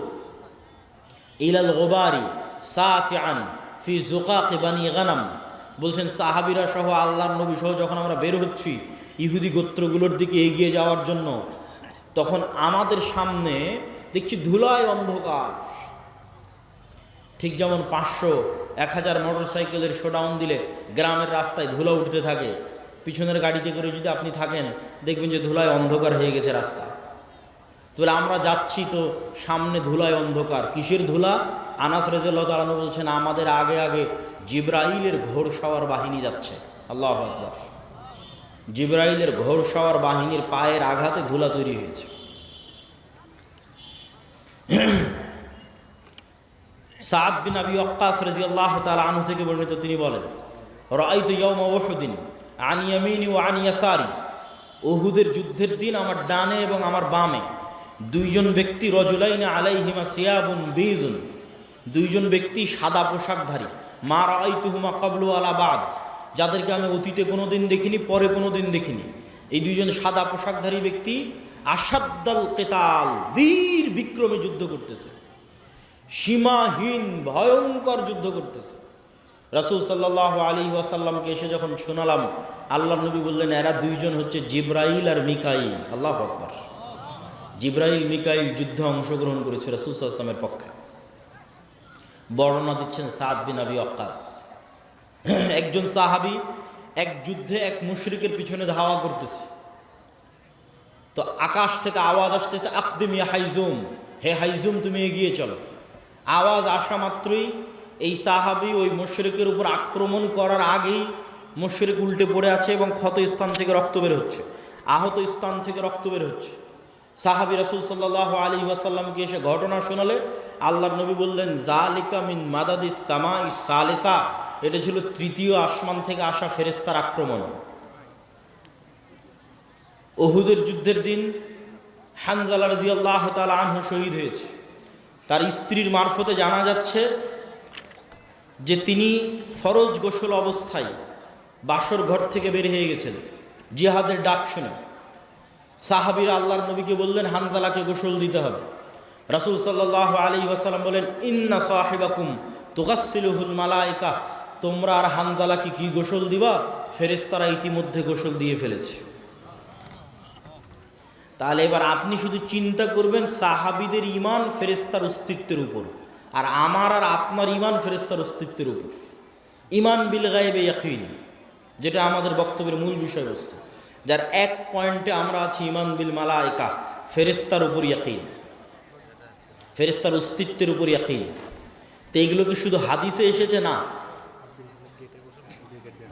ইলাল গুবারি সাতিআন ফি যুকাকি বানি গানাম, বলছেন সাহাবীরা সহ আল্লাহর নবী সহ যখন আমরা বের হচ্ছি ইহুদি গোত্রগুলোর দিকে এগিয়ে যাওয়ার জন্য, তখন আমাদের সামনে দেখছি ধুলায় অন্ধকার। ঠিক যেমন 500-1000 মোটরসাইকেলের শোডাউন দিলে গ্রামের রাস্তায় ধুলা উঠতে থাকে, পিছনের গাড়িতে করে যদি আপনি থাকেন দেখবেন যে ধুলায় অন্ধকার হয়ে গেছে রাস্তা। তাহলে আমরা যাচ্ছি তো সামনে ধুলায় অন্ধকার, কিসের ধুলা? আনাস রাদিয়াল্লাহু তাআলা বলছেন, আমাদের আগে আগে জিবরাইলের ঘোড়সওয়ার বাহিনী যাচ্ছে। আল্লাহু আকবার। জিবরাইলের ঘোড়সওয়ার বাহিনীর পায়ের আঘাতে ধুলা তৈরি হয়েছে। সাদ বিন আবি ওয়াক্কাস রাদিয়াল্লাহু তাআলা আনহু থেকে বর্ণিত, তিনি বলেন, রাআইতু ইয়াওমা উহুদিন আন ইয়ামিনি ওয়া আন ইয়াসারি, উহুদের যুদ্ধের দিন আমার ডানে এবং আমার বামে দুইজন ব্যক্তি, রজুলাইন আলাইহিমা সিয়াবুন বীজুন, দুইজন ব্যক্তি সাদা পোশাকধারী, মা রাআইতুহুমা ক্বাবলু আলা বাদ, যাদেরকে আমি অতীতে কোনোদিন দেখিনি, পরে কোনোদিন দেখিনি। এই দুইজন সাদা পোশাকধারী ব্যক্তি আসাদ্দাল কিতাল, বীর বিক্রমে যুদ্ধ করতেছে, সীমাহীন ভয়ঙ্কর যুদ্ধ করতেছে। রাসূল সাল্লাল্লাহু আলাইহি ওয়াসাল্লামকে এসে যখন শোনালাম, আল্লাহর নবী বললেন, এরা দুইজন হচ্ছে জিবরাইল আর মিকাইল। আল্লাহু আকবার। জিবরাইল মিকাইল যুদ্ধে অংশগ্রহণ করেছে রাসূল সাল্লাল্লাহু আলাইহি ওয়াসাল্লামের পক্ষে। বর্ণনা দিচ্ছেন সাদ বিন আবি ওয়াক্কাস। একজন সাহাবী এক যুদ্ধে এক মুশরিকের পিছনে ধাওয়া করতেছে, তো আকাশ থেকে আওয়াজ আসতেছে, আকদিম ইয়া হাইজুম, হে হাইজুম তুমি এগিয়ে চলো। আওয়াজ আসা মাত্রই এই সাহাবী ওই মুশরিকের উপর আক্রমণ করার আগেই মুশরিক উল্টে পড়ে আছে এবং ক্ষত স্থান থেকে রক্ত বের হচ্ছে, আহত স্থান থেকে রক্ত বের হচ্ছে। সাহাবী রাসূল সাল্লাল্লাহু আলাইহি ওয়াসাল্লামকে এসে ঘটনা শোনালে আল্লাহর নবী বললেন, যালিকা মিন মাদাদিস সামাইস সালিসা, এটা ছিল তৃতীয় আসমান থেকে আসা ফেরেশতার আক্রমণ। উহুদের যুদ্ধের দিন হানজালা রাদিয়াল্লাহু তাআলা আনহু শহীদ হয়েছে। তার স্ত্রীর মারফতে জানা যাচ্ছে যে তিনি ফরজ গোসল অবস্থায় বাসর ঘর থেকে বের হয়ে গেছেন জিহাদের ডাক শুনে। সাহাবীরা আল্লাহর নবীকে বললেন হানজালাকে গোসল দিতে হবে। রাসূল সাল্লাল্লাহু আলাইহি ওয়াসাল্লাম বলেন ইন্না সাহিবাকুম তুগাসসিলুহুল মালায়েকা, তোমরা আর হানজালাকে কি গোসল দিবা? ফেরেশতারা ইতিমধ্যে গোসল দিয়ে ফেলেছে। তাহলে এবার আপনি শুধু চিন্তা করবেন সাহাবীদের ঈমান ফেরেশতার অস্তিত্বের উপর, আর আমার আর আপনার ঈমান ফেরেশতার অস্তিত্বের উপর। ঈমান বিল গায়বে ইয়াকিন, যেটা আমাদের বক্তব্যের মূল বিষয়বস্তু, যার এক পয়েন্টে আমরা আছি ঈমান বিল মালায়েকা, ফেরেশতার উপর ইয়াকিন, ফেরেশতার অস্তিত্বের উপর ইয়াকিন। তো এগুলো কি শুধু হাদিসে এসেছে? না।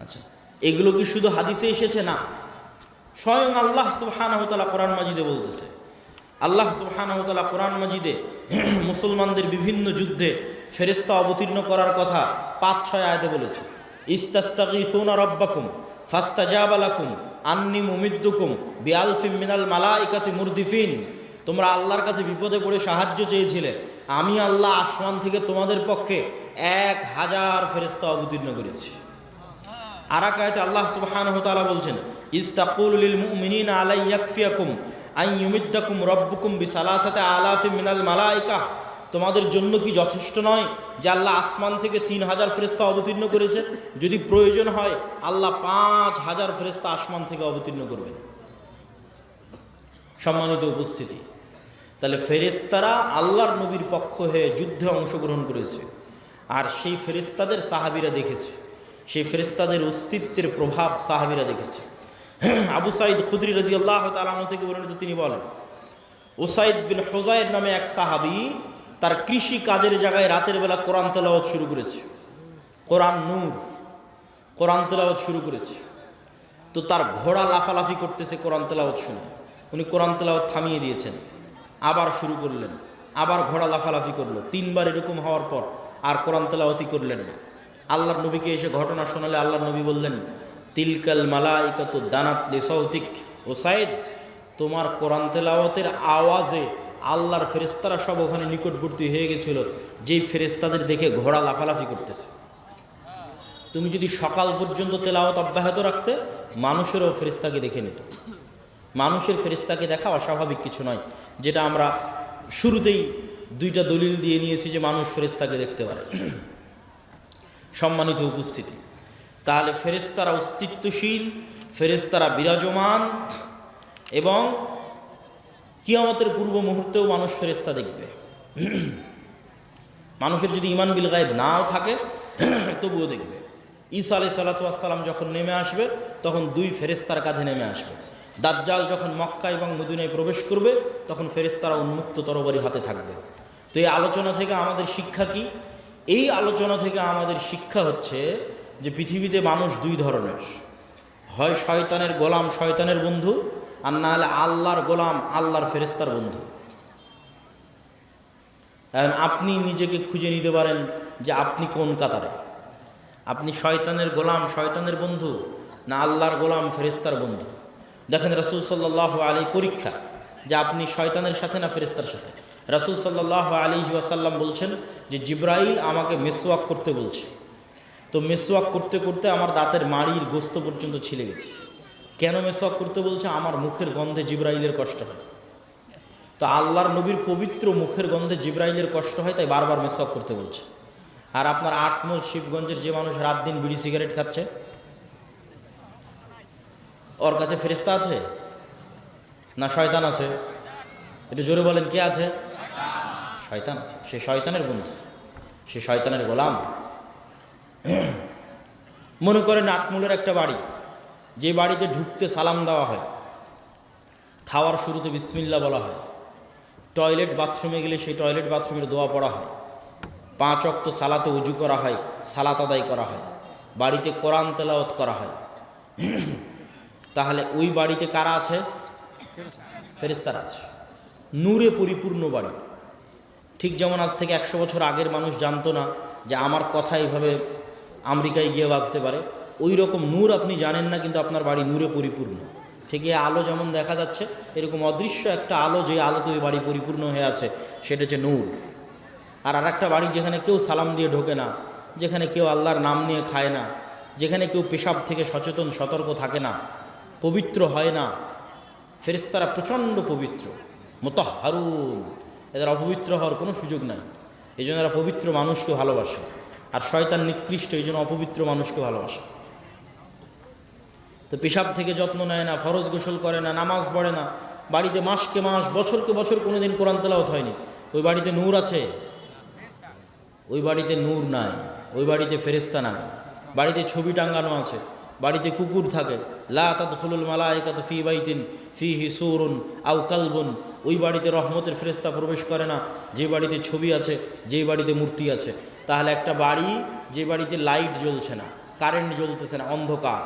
আচ্ছা, এগুলো কি শুধু হাদিসে এসেছে? না, স্বয়ং আল্লাহ সুবহানাহু ওয়া তাআলা কোরআন মাজিদে বলতেছে। আল্লাহ সুবহানাহু ওয়া তাআলা কোরআন মাজিদে মুসলমানদের বিভিন্ন যুদ্ধে ফেরেশতা অবতীর্ণ করার কথা ৫-৬ আয়াতে বলেছে। ইস্তাস্তাগীসুনা রাব্বাকুম ফাস্তাজাবা লাকুম আন্নী মুমিদ্দুকুম বিআলফিম মিনাল মালাইকাতি মুরদিফিন, তোমরা আল্লাহর কাছে বিপদে পড়ে সাহায্য চেয়েছিলে, আমি আল্লাহ আসমান থেকে তোমাদের পক্ষে ১,০০০ ফেরেশতা অবতীর্ণ করেছি। আর এক আয়াতে আল্লাহ সুবহানাহু ওয়া তাআলা বলছেন ইস্তাকুলু লিল মুমিনিনা আলাই ইয়াকফিয়াকুম আন ইউমিদ্দাকুম রাব্বুকুম বিসালাসাতি আলাফিম মিনাল মালাইকা, তোমাদের জন্য কি যথেষ্ট নয় যে আল্লাহ আসমান থেকে ৩,০০০ ফেরেশতা অবতীর্ণ করেছে? যদি প্রয়োজন হয় আল্লাহ ৫,০০০ ফেরেশতা আসমান থেকে অবতীর্ণ করবেন। সম্মানিত উপস্থিতি, তাহলে ফেরেশতারা আল্লাহর নবীর পক্ষ হয়ে যুদ্ধে অংশগ্রহণ করেছে, আর সেই ফেরেশতাদের সাহাবীরা দেখেছে, সেই ফেরেশতাদের অস্তিত্বের প্রভাব সাহাবীরা দেখেছে। আবু সাঈদ খুদরি রাদিয়াল্লাহু তাআলা আনহু থেকে বর্ণিত, তিনি বলেন উসাইদ বিন হুযায়র নামে এক সাহাবী তার কৃষি কাজের জায়গায় রাতের বেলা কোরআন তেলাওয়াত শুরু করেছে। কোরআন নূর, কোরআন তেলাওয়াত শুরু করেছে। তো তার ঘোড়া লাফালাফি করতেছে কোরআন তেলাওয়াত শুনে, উনি কোরআন তেলাওয়াত থামিয়ে দিয়েছেন, আবার শুরু করলেন, আবার ঘোড়া লাফালাফি করলো। ৩ বার এরকম হওয়ার পর আর কোরআন তেলাওয়াতই করলেন না। আল্লাহর নবীকে এসে ঘটনা শোনালে আল্লাহর নবী বললেন তিলকাল মালাইকাতু দানাত লিসাউতিক, ও সাইদ, তোমার কোরআন তেলাওয়াতের আওয়াজে আল্লাহর ফেরেশতারা সব ওখানে নিকটবর্তী হয়ে গেছিল, যেই ফেরেশতাদের দেখে ঘোড়া লাফালাফি করতেছে। তুমি যদি সকাল পর্যন্ত তেলাওয়াত অব্যাহত রাখতে, মানুষেরও ফেরেশতাকে দেখে নিত। মানুষের ফেরেশতাকে দেখা অস্বাভাবিক কিছু নয়, যেটা আমরা শুরুতেই 2টা দলিল দিয়ে নিয়েছি যে মানুষ ফেরেশতাকে দেখতে পারে। সম্মানিত উপস্থিতি, তাহলে ফেরেশতারা অস্তিত্বশীল, ফেরেশতারা বিরাজমান, এবং কিয়ামতের পূর্ব মুহূর্তেও মানুষ ফেরেশতা দেখবে। মানুষের যদি ঈমান বিল গায়ব নাও থাকে তবুও দেখবে। ঈসা আলাইহিস সালাতু ওয়াস সালাম যখন নেমে আসবে তখন 2 ফেরেশতার কাঁধে নেমে আসবে। দাজ্জাল যখন মক্কা এবং মদিনায় প্রবেশ করবে তখন ফেরেশতারা উন্মুক্ত তরবারি হাতে থাকবে। তো এই আলোচনা থেকে আমাদের শিক্ষা কি? এই আলোচনা থেকে আমাদের শিক্ষা হচ্ছে যে পৃথিবীতে মানুষ 2 ধরনের, হয় শয়তানের গোলাম, শয়তানের বন্ধু, আর না হলে আল্লাহর গোলাম, আল্লাহর ফেরেশতার বন্ধু। এখন আপনি নিজেকে খুঁজে নিতে পারেন যে আপনি কোন কাতারে, আপনি শয়তানের গোলাম, শয়তানের বন্ধু, না আল্লাহর গোলাম, ফেরেশতার বন্ধু। দেখেন রাসূল সাল্লাল্লাহু আলাইহি পরীক্ষা যে আপনি শয়তানের সাথে না ফেরেশতার সাথে। রাসূল সাল্লাল্লাহু আলাইহি ওয়াসাল্লাম বলছেন যে জিবরাইল আমাকে মেসওয়াক করতে বলছে, তো মেসওয়াক করতে করতে আমার দাঁতের মাড়ির গোস্ত পর্যন্ত ছিলে গেছে। কেন মেসওয়াক করতে বলছে? আমার মুখের গন্ধে জিবরাইলের কষ্ট হয়। তো আল্লাহর নবীর পবিত্র মুখের গন্ধে জিবরাইলের কষ্ট হয়, তাই বারবার মেসওয়াক করতে বলছে। আর আপনার 8 মাইল শিবগঞ্জের যে মানুষ রাত দিন বিড়ি সিগারেট খাচ্ছে, ওর কাছে ফেরেশতা আছে না শয়তান আছে? একটু জোরে বলেন, কে আছে? শয়তান আছে। সে শয়তানের বন্ধু, সে শয়তানের গোলাম। মনে করেন 8 মাইলের একটা বাড়ি, যে বাড়িতে ঢুকতে সালাম দেওয়া হয়, খাওয়ার শুরুতে বিসমিল্লাহ বলা হয়, টয়লেট বাথরুমে গেলে সেই টয়লেট বাথরুমের দোয়া পড়া হয়, 5 ওয়াক্ত সালাতে উজু করা হয়, সালাত আদায় করা হয়, বাড়িতে কোরআন তেলাওয়াত করা হয়, তাহলে ওই বাড়িতে কারা আছে? ফেরেশতারা আছে। নূরে পরিপূর্ণ বাড়ি। ঠিক যেমন আজ থেকে 100 বছর আগের মানুষ জানতো না যে আমার কথা এইভাবে আমেরিকায় গিয়ে বাজতে পারে, ওই রকম নূর আপনি জানেন না, কিন্তু আপনার বাড়ি নূরে পরিপূর্ণ। ঠিক এই আলো যেমন দেখা যাচ্ছে, এরকম অদৃশ্য একটা আলো, যে আলোতে ওই বাড়ি পরিপূর্ণ হয়ে আছে, সেটা হচ্ছে নূর। আর আরেকটা বাড়ি যেখানে কেউ সালাম দিয়ে ঢোকে না, যেখানে কেউ আল্লাহর নাম নিয়ে খায় না, যেখানে কেউ পেশাব থেকে সচেতন সতর্ক থাকে না, পবিত্র হয় না। ফেরেশতারা প্রচণ্ড পবিত্র, মুতাহহারুন, এদের অপবিত্র হওয়ার কোনো সুযোগ নাই। এই জন্য এরা পবিত্র মানুষকে ভালোবাসে, আর শয়তান নিকৃষ্ট, এই জন্য অপবিত্র মানুষকে ভালোবাসে। তো পেশাব থেকে যত্ন নেয় না, ফরজ গোসল করে না, নামাজ পড়ে না, বাড়িতে মাসকে মাস বছরকে বছর কোনোদিন কোরআন তেলাওয়াত হয়নি, ওই বাড়িতে নূর আছে? ওই বাড়িতে নূর নাই, ওই বাড়িতে ফেরেশতা নাই। বাড়িতে ছবি টাঙ্গানো আছে, বাড়িতে কুকুর থাকে, লা তাদখুলুল মালায়েকাতু ফি বাইতিন ফিহি সূরুন আও কালবুন, ওই বাড়িতে রহমতের ফেরেশতা প্রবেশ করে না যে বাড়িতে ছবি আছে, যেই বাড়িতে মূর্তি আছে। তাহলে একটা বাড়ি যে বাড়িতে লাইট জ্বলছে না, কারেন্ট জ্বলতেছে না, অন্ধকার,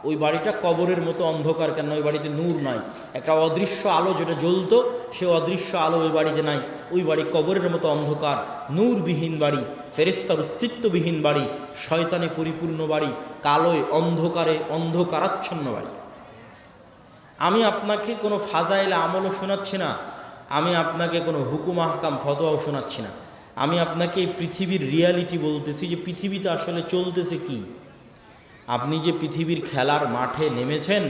ওই বাড়িটা কবরের মতো অন্ধকার। কেন? ওই বাড়িতে নূর নাই। একটা অদৃশ্য আলো যেটা জ্বলতো, সে অদৃশ্য আলো ওই বাড়িতে নাই। ওই বাড়ি কবরের মতো অন্ধকার, নূরবিহীন বাড়ি, ফেরেশতার অস্তিত্ববিহীন বাড়ি, শয়তানে পরিপূর্ণ বাড়ি, কালোয় অন্ধকারে অন্ধকারাচ্ছন্ন বাড়ি। আমি আপনাকে কোনো ফাজাইল আমলও শোনাচ্ছি না, আমি আপনাকে কোনো হুকুম আহকাম ফতোয়াও শোনাচ্ছি না। আমি আপনাকে এই পৃথিবীর রিয়ালিটি বলতেছি, যে পৃথিবীতে আসলে চলতেছে কি। আপনি যে পৃথিবীর খেলার মাঠে নেমেছেন,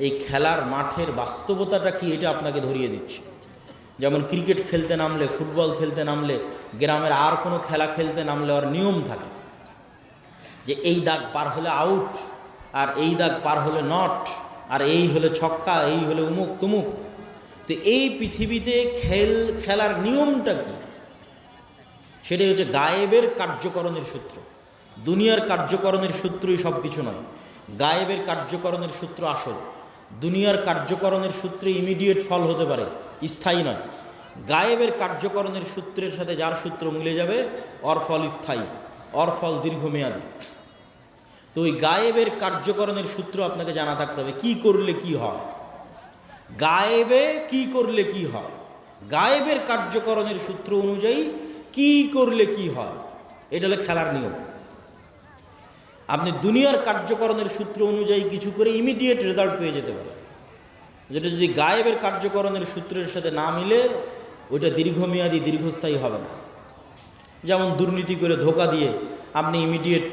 এই খেলার মাঠের বাস্তবতাটা কি, এটা আপনাকে ধরিয়ে দিচ্ছে। যেমন ক্রিকেট খেলতে নামলে, ফুটবল খেলতে নামলে, গ্রামের আর কোনো খেলা খেলতে নামলে ওর নিয়ম থাকে, যে এই দাগ পার হলে আউট, আর এই দাগ পার হলে নট, আর এই হলে ছক্কা, এই হলে উমুক তুমুক। তো এই পৃথিবীতে খেলার নিয়মটা কি, সেটাই হচ্ছে গায়েবের কার্যকরণের সূত্র। দুনিয়ার কার্যকরণের সূত্রই সব কিছু নয়, গায়েবের কার্যকরণের সূত্র আসল। দুনিয়ার কার্যকরণের সূত্রে ইমিডিয়েট ফল হতে পারে, স্থায়ী নয়। গায়েবের কার্যকরণের সূত্রের সাথে যার সূত্র মিলে যাবে, ওর ফল স্থায়ী, ওর ফল দীর্ঘমেয়াদী। তো ওই গায়েবের কার্যকরণের সূত্র আপনাকে জানা থাকতে হবে, কি করলে কি হয়, গায়েবে কি করলে কি হয়, গায়েবের কার্যকরণের সূত্র অনুযায়ী কি করলে কি হয়, এটা হলো খেলার নিয়ম। আপনি দুনিয়ার কার্যকরণের সূত্র অনুযায়ী কিছু করে ইমিডিয়েট রেজাল্ট পেয়ে যেতে পারেন, যেটা যদি গায়েবের কার্যকরণের সূত্রের সাথে না মিলে, ওইটা দীর্ঘমেয়াদী দীর্ঘস্থায়ী হবে না। যেমন দুর্নীতি করে ধোঁকা দিয়ে আপনি ইমিডিয়েট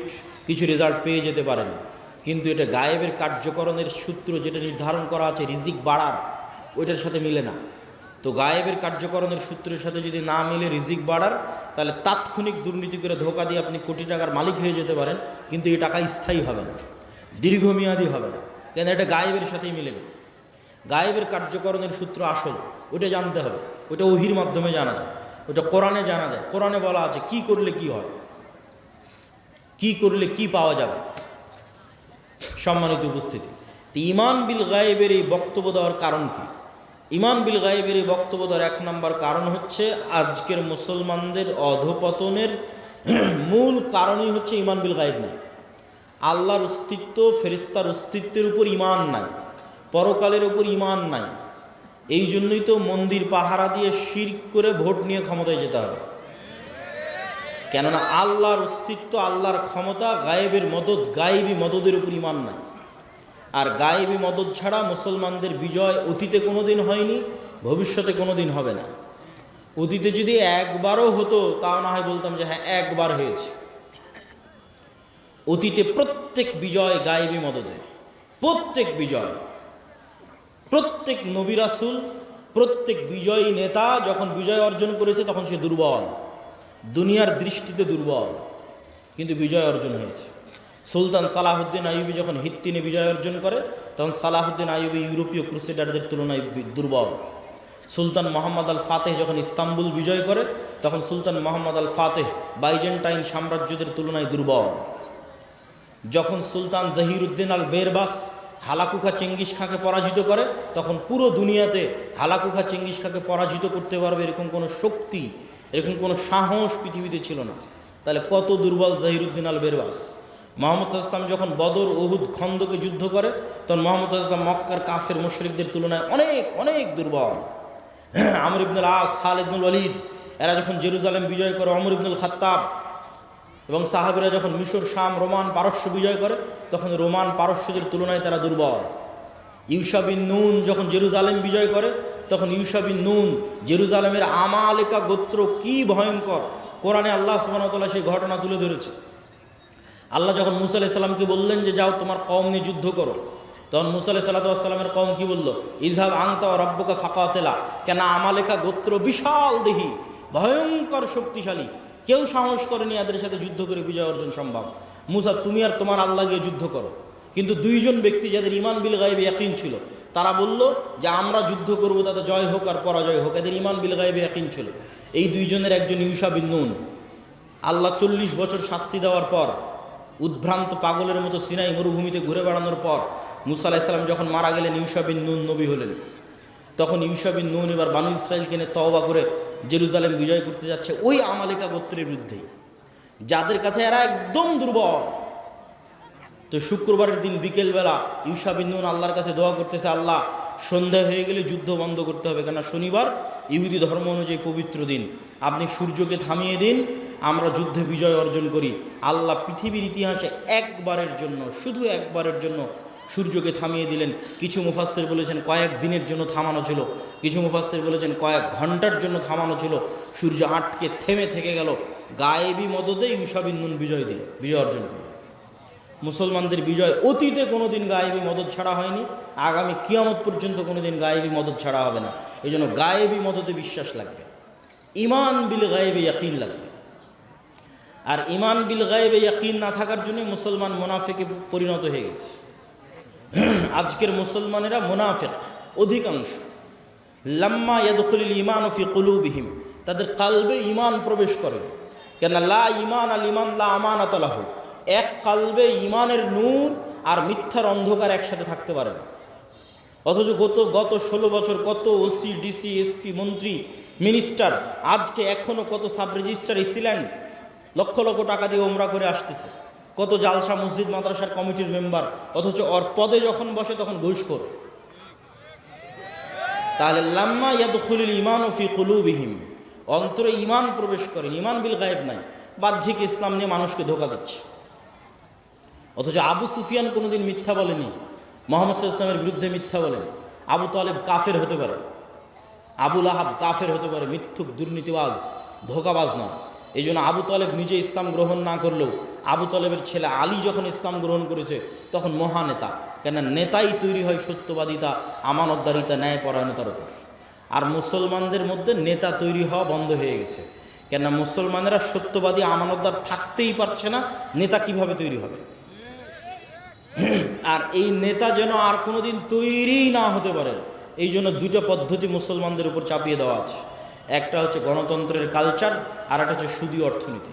কিছু রেজাল্ট পেয়ে যেতে পারেন, কিন্তু এটা গায়েবের কার্যকরণের সূত্র যেটা নির্ধারণ করা আছে রিজিক বাড়ার, ওইটার সাথে মিলে না। তো গায়েবের কার্যকরণের সূত্রের সাথে যদি না মিলে রিজিক বাড়ার, তাহলে তাৎক্ষণিক দুর্নীতি করে ধোঁকা দিয়ে আপনি কোটি টাকার মালিক হয়ে যেতে পারেন, কিন্তু এই টাকা স্থায়ী হবে না, দীর্ঘমেয়াদী হবে না, কেন? এটা গায়েবের সাথেই মিলে না। গায়েবের কার্যকরণের সূত্র আসল, ওইটা জানতে হবে। ওইটা ওহির মাধ্যমে জানা যায়, ওইটা কোরআনে জানা যায়। কোরআনে বলা আছে কি করলে কি হয়, কি করলে কি পাওয়া যাবে। সম্মানিত উপস্থিতি, তো ঈমান বিল গায়েবের এই বক্তব্য দেওয়ার কারণ কি? ঈমান বিল গায়েবের এই বক্তব্য দেওয়ার এক নম্বর কারণ হচ্ছে, আজকের মুসলমানদের অধপতনের মূল কারণই হচ্ছে ঈমান বিল গায়েব নাই। আল্লাহর অস্তিত্ব, ফেরেশতার অস্তিত্বের উপর ঈমান নাই, পরকালের উপর ঈমান নাই। এই জন্যই তো মন্দির পাহারা দিয়ে শিরক করে ভোট নিয়ে ক্ষমতায় যেতে হবে। কেননা আল্লাহর অস্তিত্ব, আল্লাহর ক্ষমতা, গায়েবের মদদ, গায়েবী মদদের উপর ঈমান নাই। আর গায়েবী মদদ ছাড়া মুসলমানদের বিজয় অতীতে কোনো দিন হয়নি, ভবিষ্যতে কোনো দিন হবে না। অতীতে যদি একবারও হতো, তাও না হয় বলতাম যে হ্যাঁ একবার হয়েছে। অতীতে প্রত্যেক বিজয় গায়েবী মদদে, প্রত্যেক বিজয়, প্রত্যেক নবী রাসূল, প্রত্যেক বিজয়ী নেতা যখন বিজয় অর্জন করেছে, তখন সে দুর্বল, দুনিয়ার দৃষ্টিতে দুর্বল, কিন্তু বিজয় অর্জন হয়েছে। সুলতান সালাহুদ্দিন আইয়ুবী যখন হিত্তিনে বিজয় অর্জন করে, তখন সালাহুদ্দিন আইয়ুবী ইউরোপীয় ক্রুসেডারদের তুলনায় দুর্বল। সুলতান মোহাম্মদ আল ফাতেহ যখন ইস্তাম্বুল বিজয় করে, তখন সুলতান মোহাম্মদ আল ফাতেহ বাইজেন্টাইন সাম্রাজ্যদের তুলনায় দুর্বল। যখন সুলতান জহিরুদ্দিন আল বেরবাস হালাকুখা চেঙ্গিস খাঁকে পরাজিত করে, তখন পুরো দুনিয়াতে হালাকুখা চেঙ্গিস খাঁকে পরাজিত করতে পারবে এরকম কোনো শক্তি, এরকম কোনো সাহস পৃথিবীতে ছিল না। তাহলে কত দুর্বল জহিরুদ্দিন আল বেরবাস। মোহাম্মদ সাল্লাল্লাহু আলাইহি ওয়াসাল্লাম যখন বদর, উহুদ, খন্দকে যুদ্ধ করে, তখন মোহাম্মদ সাল্লাল্লাহু আলাইহি ওয়াসাল্লাম মক্কার কাফের মুশরিকদের তুলনায় অনেক অনেক দুর্বল। আমর ইবনুল আস, খালিদ ইবনুল ওয়ালিদ, এরা যখন জেরুজালেম বিজয় করে, ওমর ইবনুল খাত্তাব এবং সাহাবীরা যখন মিশর, শাম, রোমান, পারস্য বিজয় করে, তখন রোমান পারস্যদের তুলনায় তারা দুর্বল। ইউশা বিন নুন যখন জেরুজালেম বিজয় করে, তখন ইউশা বিন নুন, জেরুজালেমের আমালেকা গোত্র কি ভয়ঙ্কর, কোরআনে আল্লাহ সুবহানাহু ওয়া তাআলা সেই ঘটনা তুলে ধরেছে। আল্লাহ যখন মুসা আলাইহিস সালামকে বললেন যে যাও তোমার কওম নিয়ে যুদ্ধ করো, তখন মুসা আলাইহিস সালামের কওম কি বলল? ইযহাব আনতা ওয়া রাব্বুকা ফাকাতিলা, কেন আমালেকা গোত্র বিশাল দেহি, ভয়ঙ্কর শক্তিশালী, কেউ সাহস করেনি এদের সাথে যুদ্ধ করে বিজয় অর্জন সম্ভব। মুসা তুমি আর তোমার আল্লাহ গিয়ে যুদ্ধ করো। কিন্তু দুইজন ব্যক্তি যাদের ঈমান বিল গায়বে ইয়াকিন ছিল, তারা বলল যে আমরা যুদ্ধ করব, তাতে জয় হোক আর পরাজয় হোক। এদের ঈমান বিল গায়বে ইয়াকিন ছিল। এই দুইজনের একজন ইউশা বিন নুন। আল্লাহ 40 বছর শাস্তি দেওয়ার পর, উদ্ভ্রান্ত পাগলের মতো সিনাই মরুভূমিতে ঘুরে বেড়ানোর পর মুসা আলাইহিস সালাম যখন মারা গেলেন, ইউশা বিন নুন নবী হলেন। তখন ইউশা বিন নুন এবার বানু ইসরাইলকে নিয়ে তওবা করে জেরুজালেম বিজয় করতে যাচ্ছে ওই আমালেকা গোত্রের বিরুদ্ধেই, যাদের কাছে এরা একদম দুর্বল। তো শুক্রবারের দিন বিকেলবেলা ইউশা বিন নুন আল্লাহর কাছে দোয়া করতেছে, আল্লাহ সন্ধ্যা হয়ে গেলে যুদ্ধ বন্ধ করতে হবে, কেন শনিবার ইহুদি ধর্ম অনুযায়ী পবিত্র দিন, আপনি সূর্যকে থামিয়ে দিন, আমরা যুদ্ধে বিজয় অর্জন করি। আল্লাহ পৃথিবীর ইতিহাসে একবারের জন্য, শুধু একবারের জন্য সূর্যকে থামিয়ে দিলেন। কিছু মুফাসসির বলেছেন কয়েক দিনের জন্য থামানো ছিল, কিছু মুফাসসির বলেছেন কয়েক ঘন্টার জন্য থামানো ছিল। সূর্য আটকে থেমে থেকে গেল। গায়েবী মদদে ইউশা বিন নুন বিজয় অর্জন করল। মুসলমানদের বিজয় অতীতে কোনোদিন গায়েবী মদদ ছাড়া হয়নি, আগামী কিয়ামত পর্যন্ত কোনোদিন গায়েবী মদদ ছাড়া হবে না। এই জন্য গায়েবী মদদে বিশ্বাস লাগবে, ঈমান বিল গায়বে ইয়াকিন লাগবে। আর ঈমান বিল গায়বে ইয়াকিন না থাকার জন্য মুসলমান মুনাফিকে পরিণত হয়ে গেছে। আজকের মুসলমানেরা মুনাফিক অধিকাংশ। লাম্মা ইয়াদখুলুল ঈমানু ফি কুলুবিহিম, তাদের কালবে ঈমান প্রবেশ করে। কেন লা ঈমান আল ঈমান লা আমানাতা লাহু, এক কালবে ঈমানের নূর আর মিথ্যার অন্ধকার একসাথে থাকতে পারে না। অথচ গত 16 বছর কত ওসি, ডিসি, এসপি, মন্ত্রী, মিনিস্টার, আজকে এখনো কত sub registrar AC land lakh lakh টাকা দিয়ে ওমরা করে আসতেছে, কত জালসা মসজিদ মাদ্রাসার কমিটির মেম্বার, অথচ ওর পদে যখন বসে তখন ঘুষখোর। তাহলে লাম্মা ইয়াদখুলুল ঈমানু ফি কুলুবিহিম, অন্তরে ঈমান প্রবেশ করে, ঈমান বিল গায়ব নাই, বাহ্যিক ইসলাম নিয়ে মানুষকে ধোঁকা দিচ্ছে। অথচ আবু সুফিয়ান কোনোদিন মিথ্যা বলেনি, মুহাম্মদ সাল্লাল্লাহু আলাইহি ওয়াসাল্লামের বিরুদ্ধে মিথ্যা বলেন। আবু তালেব কাফের হতে পারে, আবু লাহাব কাফের হতে পারে, মিথ্যুক, দুর্নীতিবাজ, ধোঁকাবাজ না। এই জন্য আবু তালেব নিজে ইসলাম গ্রহণ না করলেও আবু তালেবের ছেলে আলী যখন ইসলাম গ্রহণ করেছে তখন মহানেতা। কেন নেতাই তৈরি হয় সত্যবাদিতা, আমানতদারিতা, ন্যায়পরায়ণতার উপর। আর মুসলমানদের মধ্যে নেতা তৈরি হওয়া বন্ধ হয়ে গেছে। কেন মুসলমানেরা সত্যবাদী, আমানতদার থাকতেই পারছে না, নেতা কিভাবে তৈরি হবে? আর এই নেতা যেন আর কোনোদিন তৈরিই না হতে পারে, এই জন্য দুইটা পদ্ধতি মুসলমানদের উপর চাপিয়ে দেওয়া আছে। একটা হচ্ছে গণতন্ত্রের কালচার, আর একটা হচ্ছে সুদী অর্থনীতি।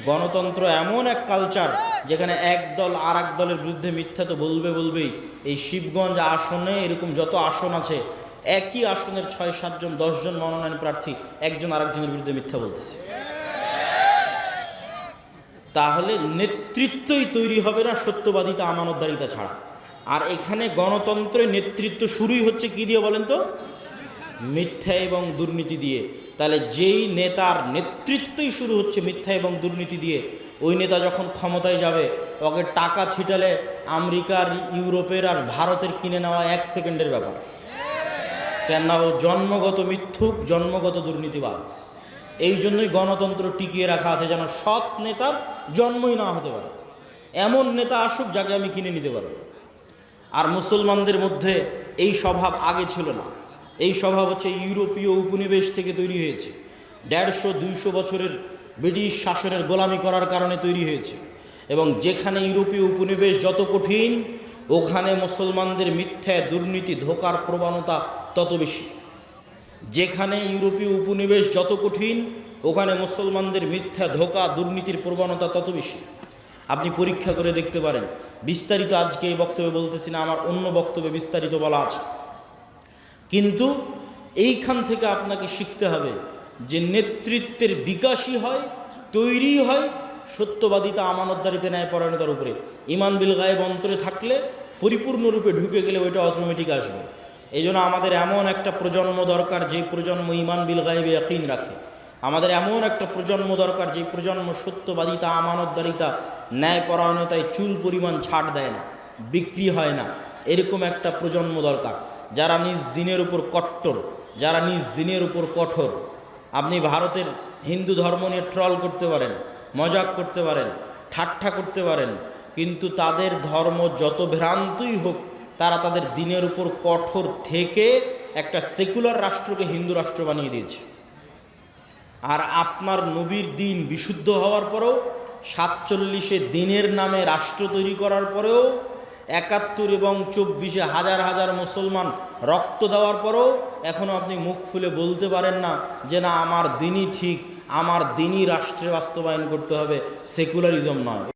গণতন্ত্র এমন এক কালচার যেখানে এক দল আর এক দলের বিরুদ্ধে মিথ্যা তো বলবেই। এই শিবগঞ্জ আসনে এরকম যত আসন আছে, একই আসনের 6-7 জন 10 জন মনোনয়ন প্রার্থী একজন আরেকজনের বিরুদ্ধে মিথ্যা বলতেছে। তাহলে নেতৃত্বই তৈরি হবে না সত্যবাদিতা, আমানতদারিতা ছাড়া। আর এখানে গণতন্ত্রের নেতৃত্ব শুরুই হচ্ছে কি দিয়ে বলেন তো? মিথ্যা এবং দুর্নীতি দিয়ে। তাহলে যেই নেতার নেতৃত্বই শুরু হচ্ছে মিথ্যা এবং দুর্নীতি দিয়ে, ওই নেতা যখন ক্ষমতায় যাবে ওকে টাকা ছিটালে আমেরিকার, ইউরোপের আর ভারতের কিনে নেওয়া 1 সেকেন্ডের ব্যাপার। কেন? ও জন্মগত মিথ্যুক, জন্মগত দুর্নীতিবাজ। এই জন্যই গণতন্ত্র টিকিয়ে রাখা আছে, যেন সৎ নেতার জন্মই না হতে পারে। এমন নেতা আসুক যাকে আমি কিনে নিতে পারব। আর মুসলমানদের মধ্যে এই স্বভাব আগে ছিল না। এই স্বভাব হচ্ছে ইউরোপীয় উপনিবেশ থেকে তৈরি হয়েছে। 150-200 বছরের ব্রিটিশ শাসনের গোলামি করার কারণে তৈরি হয়েছে। এবং যেখানে ইউরোপীয় উপনিবেশ যত কঠিন, ওখানে মুসলমানদের মিথ্যা, দুর্নীতি, ধোঁকার প্রবণতা তত বেশি। যেখানে ইউরোপীয় উপনিবেশ যত কঠিন, ওখানে মুসলমানদের মিথ্যা, ধোঁকা, দুর্নীতির প্রবণতা তত বেশি। আপনি পরীক্ষা করে দেখতে পারেন। বিস্তারিত আজকে এই বক্তব্যে বলতেছি না, আমার অন্য বক্তব্যে বিস্তারিত বলা আছে। কিন্তু এইখান থেকে আপনাকে শিখতে হবে যে নেতৃত্বের বিকাশই হয়, তৈরি হয় সত্যবাদিতা, আমানতদারিতে, ন্যায়পরায়ণতার উপরে। ঈমান বিল গায়ব অন্তরে থাকলে, পরিপূর্ণরূপে ঢুকে গেলে ওইটা অটোমেটিক আসবে। এই জন্য আমাদের এমন একটা প্রজন্ম দরকার যে প্রজন্ম ঈমান বিল গায়বে ইয়াকিন রাখে। আমাদের এমন একটা প্রজন্ম দরকার যে প্রজন্ম সত্যবাদিতা, আমানতদারিতা, ন্যায়পরায়ণতায় চুল পরিমাণ ছাড় দেয় না, বিক্রি হয় না। এরকম একটা প্রজন্ম দরকার যারা নিজ দিনের উপর কট্টর, যারা নিজ দিনের উপর কঠোর। আপনি ভারতের হিন্দু ধর্ম নিয়ে ট্রল করতে পারেন, মজাক করতে পারেন, ঠাট্টা করতে পারেন, কিন্তু তাদের ধর্ম যত ভ্রান্তই হোক, তারা তাদের দিনের উপর কঠোর থেকে একটা সেকুলার রাষ্ট্রকে হিন্দু রাষ্ট্র বানিয়ে দিয়েছে। আর আপনার নবীর দিন বিশুদ্ধ হওয়ার পরেও, 47-এ দিনের নামে রাষ্ট্র তৈরি করার পরেও, 71 এবং 24-এ হাজার হাজার মুসলমান রক্ত দেওয়ার পরেও এখনও আপনি মুখ খুলে বলতে পারেন না যে না আমার দিনই ঠিক, আমার দিনই রাষ্ট্রে বাস্তবায়ন করতে হবে, সেকুলারিজম নয়।